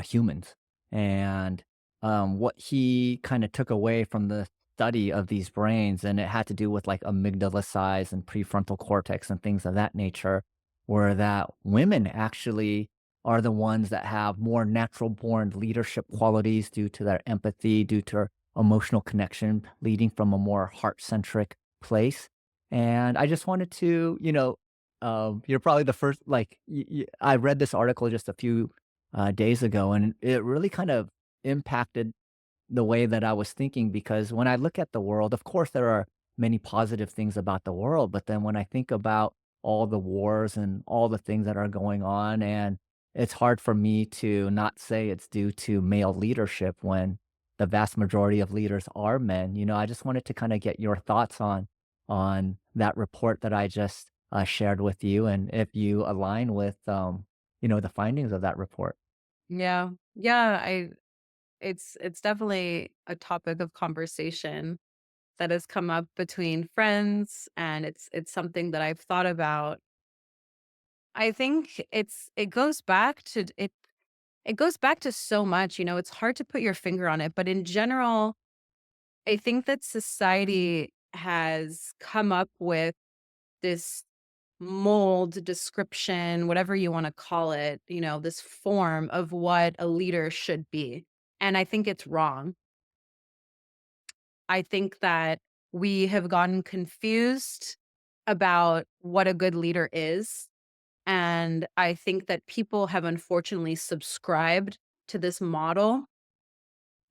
humans. And what he kind of took away from the study of these brains, and it had to do with like amygdala size and prefrontal cortex and things of that nature, were that women actually are the ones that have more natural born leadership qualities due to their empathy, due to emotional connection, leading from a more heart centric place. And I just wanted to, you're probably the first, like, I read this article just a few days ago, and it really kind of impacted the way that I was thinking because when I look at the world, of course, there are many positive things about the world. But then when I think about all the wars and all the things that are going on, and it's hard for me to not say it's due to male leadership when the vast majority of leaders are men. I just wanted to kind of get your thoughts on that report that I just shared with you, and if you align with the findings of that report.
Yeah. Yeah, it's definitely a topic of conversation that has come up between friends, and it's something that I've thought about. I think it goes back to it goes back to so much, it's hard to put your finger on it, but in general, I think that society has come up with this mold, description, whatever you want to call it, this form of what a leader should be. And I think it's wrong. I think that we have gotten confused about what a good leader is. And I think that people have unfortunately subscribed to this model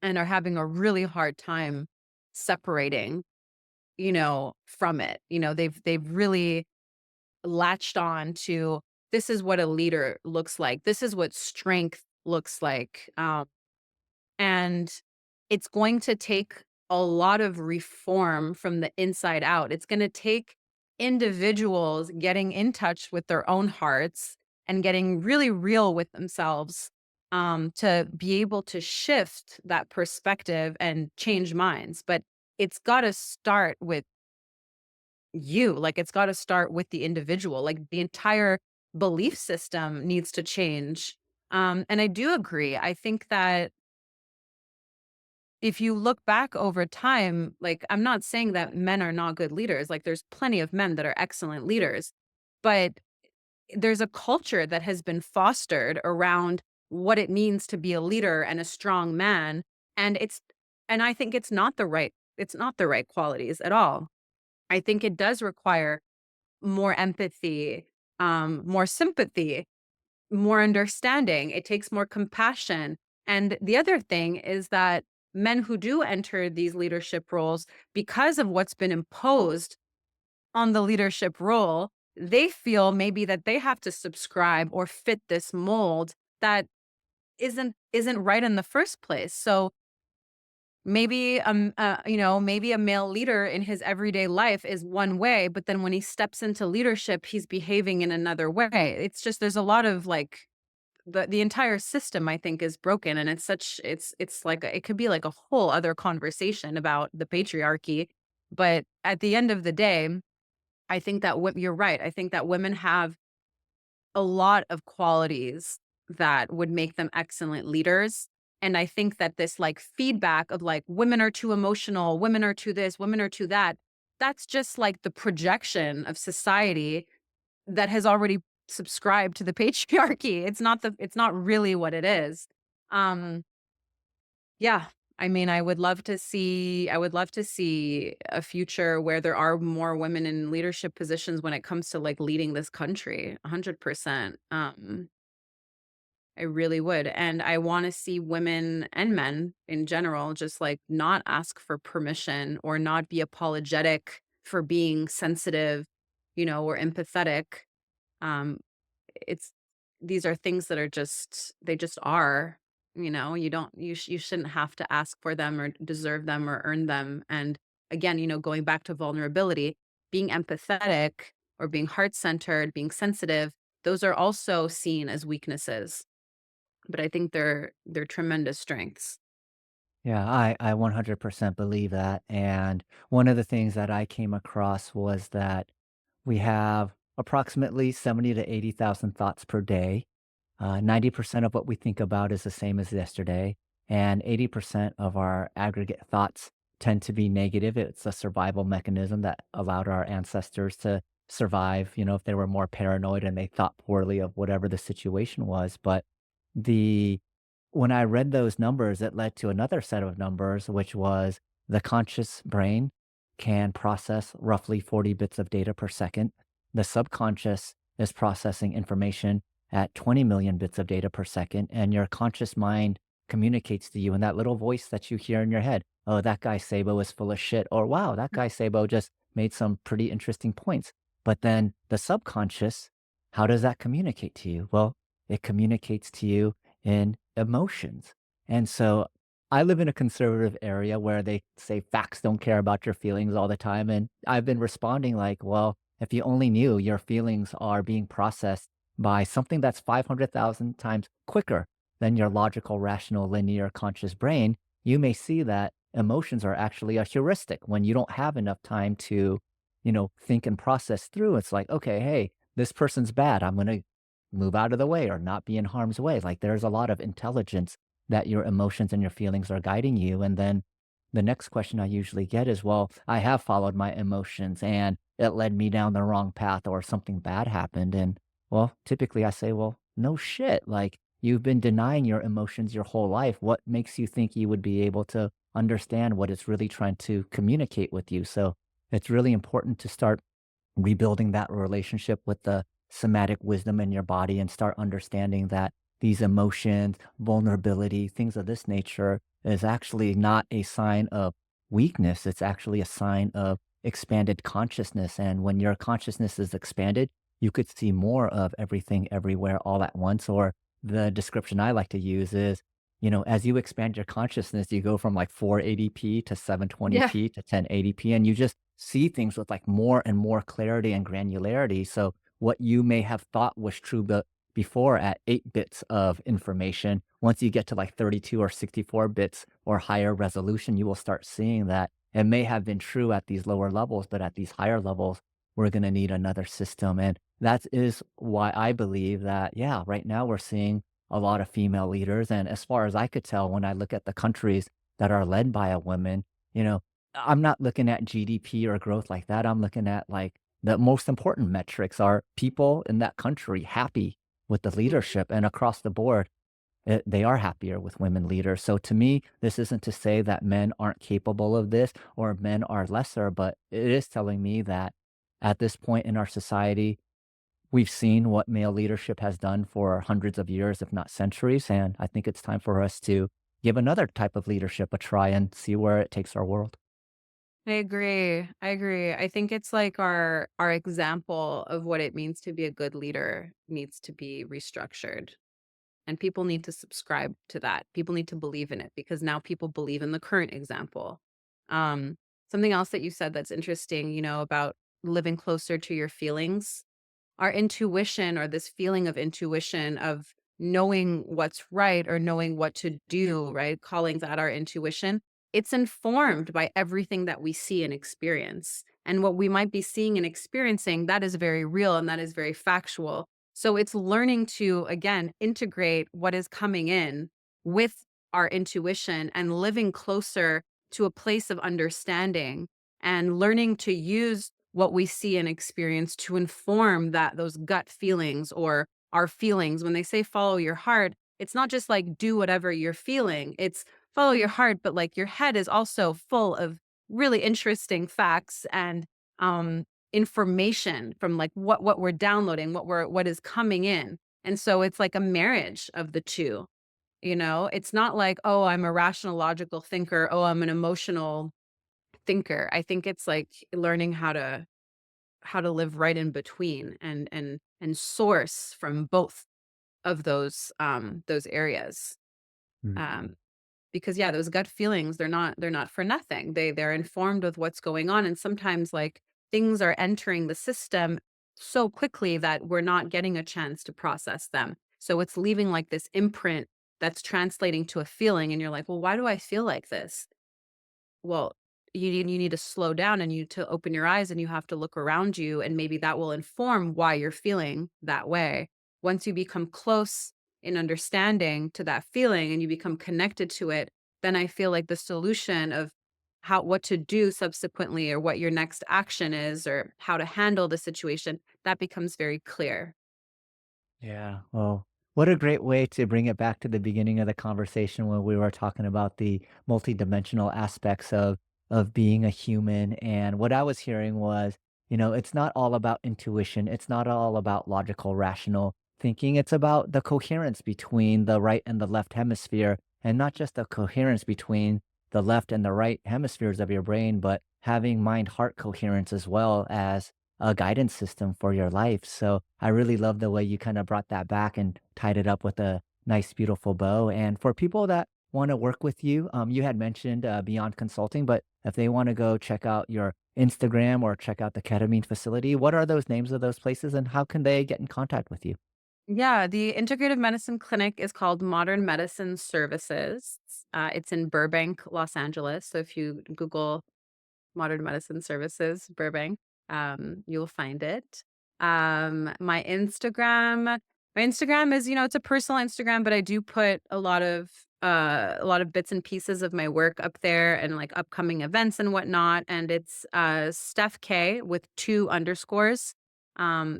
and are having a really hard time separating, from it. They've really latched on to, this is what a leader looks like. This is what strength looks like. And it's going to take a lot of reform from the inside out. It's going to take individuals getting in touch with their own hearts and getting really real with themselves, to be able to shift that perspective and change minds. But it's got to start with you. Like, it's got to start with the individual. Like, the entire belief system needs to change. And I do agree. I think that if you look back over time, like, I'm not saying that men are not good leaders. Like, there's plenty of men that are excellent leaders, but there's a culture that has been fostered around what it means to be a leader and a strong man. And I think it's not the right qualities at all. I think it does require more empathy, more sympathy, more understanding. It takes more compassion. And the other thing is that men who do enter these leadership roles, because of what's been imposed on the leadership role, they feel maybe that they have to subscribe or fit this mold that isn't right in the first place. So maybe maybe a male leader in his everyday life is one way, but then when he steps into leadership, he's behaving in another way. It's just, there's a lot of, like, the entire system, I think, is broken, and it's like it could be like a whole other conversation about the patriarchy. But at the end of the day, I think that you're right. I think that women have a lot of qualities that would make them excellent leaders. And I think that this, like, feedback of, like, women are too emotional, women are too this, women are too that, that's just like the projection of society that has already subscribed to the patriarchy. It's not really what it is. Um, yeah. I mean, I would love to see a future where there are more women in leadership positions when it comes to, like, leading this country. 100%. I really would. And I want to see women and men in general just, like, not ask for permission or not be apologetic for being sensitive, or empathetic. Um, it's These are things that are just, they just are, you don't you shouldn't have to ask for them or deserve them or earn them. And again, going back to vulnerability, being empathetic or being heart-centered, being sensitive, those are also seen as weaknesses, but I think they're tremendous strengths.
Yeah, I 100% believe that. And one of the things that I came across was that we have approximately 70 to 80,000 thoughts per day. 90% of what we think about is the same as yesterday, and 80% of our aggregate thoughts tend to be negative. It's a survival mechanism that allowed our ancestors to survive, if they were more paranoid and they thought poorly of whatever the situation was. But the when I read those numbers, it led to another set of numbers, which was the conscious brain can process roughly 40 bits of data per second. The subconscious is processing information at 20 million bits of data per second, and your conscious mind communicates to you, and that little voice that you hear in your head. Oh, that guy Sabo is full of shit. Or wow, that guy Sabo just made some pretty interesting points. But then the subconscious, how does that communicate to you? Well, it communicates to you in emotions. And so I live in a conservative area where they say facts don't care about your feelings all the time. And I've been responding like, well, if you only knew your feelings are being processed by something that's 500,000 times quicker than your logical, rational, linear, conscious brain, you may see that emotions are actually a heuristic when you don't have enough time to, think and process through. It's like, okay, hey, this person's bad. I'm going to move out of the way or not be in harm's way. Like there's a lot of intelligence that your emotions and your feelings are guiding you. And then the next question I usually get is, well, I have followed my emotions and it led me down the wrong path or something bad happened. And well, typically I say, well, no shit. Like you've been denying your emotions your whole life. What makes you think you would be able to understand what it's really trying to communicate with you? So it's really important to start rebuilding that relationship with the somatic wisdom in your body and start understanding that these emotions, vulnerability, things of this nature is actually not a sign of weakness. It's actually a sign of expanded consciousness. And when your consciousness is expanded, you could see more of everything everywhere all at once. Or the description I like to use is, as you expand your consciousness, you go from like 480p to
Yeah.
720p to 1080p, and you just see things with like more and more clarity and granularity. So what you may have thought was true before at 8 bits of information, once you get to like 32 or 64 bits or higher resolution, you will start seeing that it may have been true at these lower levels, but at these higher levels, we're going to need another system. And that is why I believe that, yeah, right now we're seeing a lot of female leaders. And as far as I could tell, when I look at the countries that are led by a woman, you know, I'm not looking at GDP or growth like that. I'm looking at like the most important metrics are people in that country happy with the leadership, and across the board, they are happier with women leaders. So to me, this isn't to say that men aren't capable of this or men are lesser, but it is telling me that at this point in our society, we've seen what male leadership has done for hundreds of years, if not centuries. And I think it's time for us to give another type of leadership a try and see where it takes our world.
I agree. I agree. I think it's like our example of what it means to be a good leader needs to be restructured. And people need to subscribe to that. People need to believe in it because now people believe in the current example. Um, Something else that you said that's interesting, about living closer to your feelings. Our intuition, or this feeling of intuition of knowing what's right or knowing what to do, right? Calling that our intuition. It's informed by everything that we see and experience. And what we might be seeing and experiencing, that is very real and that is very factual. So it's learning to, again, integrate what is coming in with our intuition and living closer to a place of understanding and learning to use what we see and experience to inform those gut feelings or our feelings. When they say follow your heart, it's not just like do whatever you're feeling. It's follow your heart, but like your head is also full of really interesting facts and information from like what we're downloading, what is coming in. And so it's like a marriage of the two. It's not like, oh, I'm a rational logical thinker, oh, I'm an emotional thinker. I think it's like learning how to live right in between and source from both of those areas.
Mm.
Um, because yeah, those gut feelings, they're not for nothing. They're informed with what's going on. And sometimes like things are entering the system so quickly that we're not getting a chance to process them. So it's leaving like this imprint that's translating to a feeling. And you're like, well, why do I feel like this? Well, you need to slow down and you need to open your eyes and you have to look around you and maybe that will inform why you're feeling that way. Once you become close in understanding to that feeling and you become connected to it, then I feel like the solution of what to do subsequently or what your next action is or how to handle the situation, that becomes very clear.
Yeah. Well, what a great way to bring it back to the beginning of the conversation when we were talking about the multidimensional aspects of being a human. And what I was hearing was, it's not all about intuition. It's not all about logical, rational thinking. It's about the coherence between the right and the left hemisphere and not just a coherence between the left and the right hemispheres of your brain, but having mind heart coherence as well as a guidance system for your life. So I really love the way you kind of brought that back and tied it up with a nice, beautiful bow. And for people that want to work with you, you had mentioned Beyond Consulting, but if they want to go check out your Instagram or check out the ketamine facility, what are those names of those places and how can they get in contact with you?
Yeah, the integrative medicine clinic is called Modern Medicine Services. It's in Burbank, Los Angeles. So if you Google Modern Medicine Services, Burbank. You'll find it. My Instagram is, it's a personal Instagram, but I do put a lot of bits and pieces of my work up there and like upcoming events and whatnot. And it's Steph K with two underscores.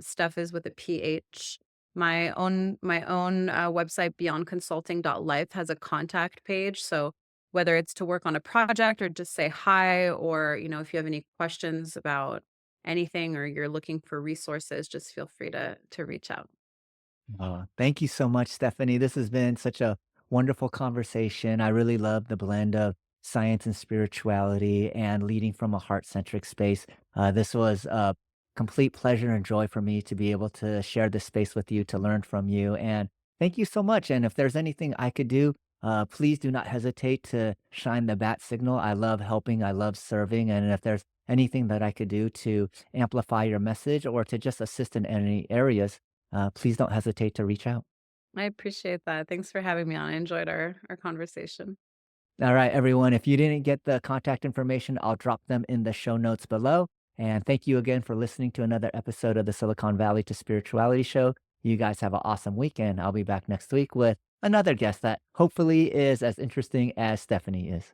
Steph is with a PH. My own website, beyondconsulting.life, has a contact page. So whether it's to work on a project or just say hi, or, if you have any questions about anything or you're looking for resources, just feel free to reach out.
Oh, thank you so much, Stephanie. This has been such a wonderful conversation. I really love the blend of science and spirituality and leading from a heart-centric space. This was a complete pleasure and joy for me to be able to share this space with you, to learn from you. And thank you so much. And if there's anything I could do, please do not hesitate to shine the bat signal. I love helping, I love serving. And if there's anything that I could do to amplify your message or to just assist in any areas, please don't hesitate to reach out.
I appreciate that. Thanks for having me on. I enjoyed our conversation.
All right, everyone. If you didn't get the contact information, I'll drop them in the show notes below. And thank you again for listening to another episode of the Silicon Valley to Spirituality Show. You guys have an awesome weekend. I'll be back next week with another guest that hopefully is as interesting as Stephanie is.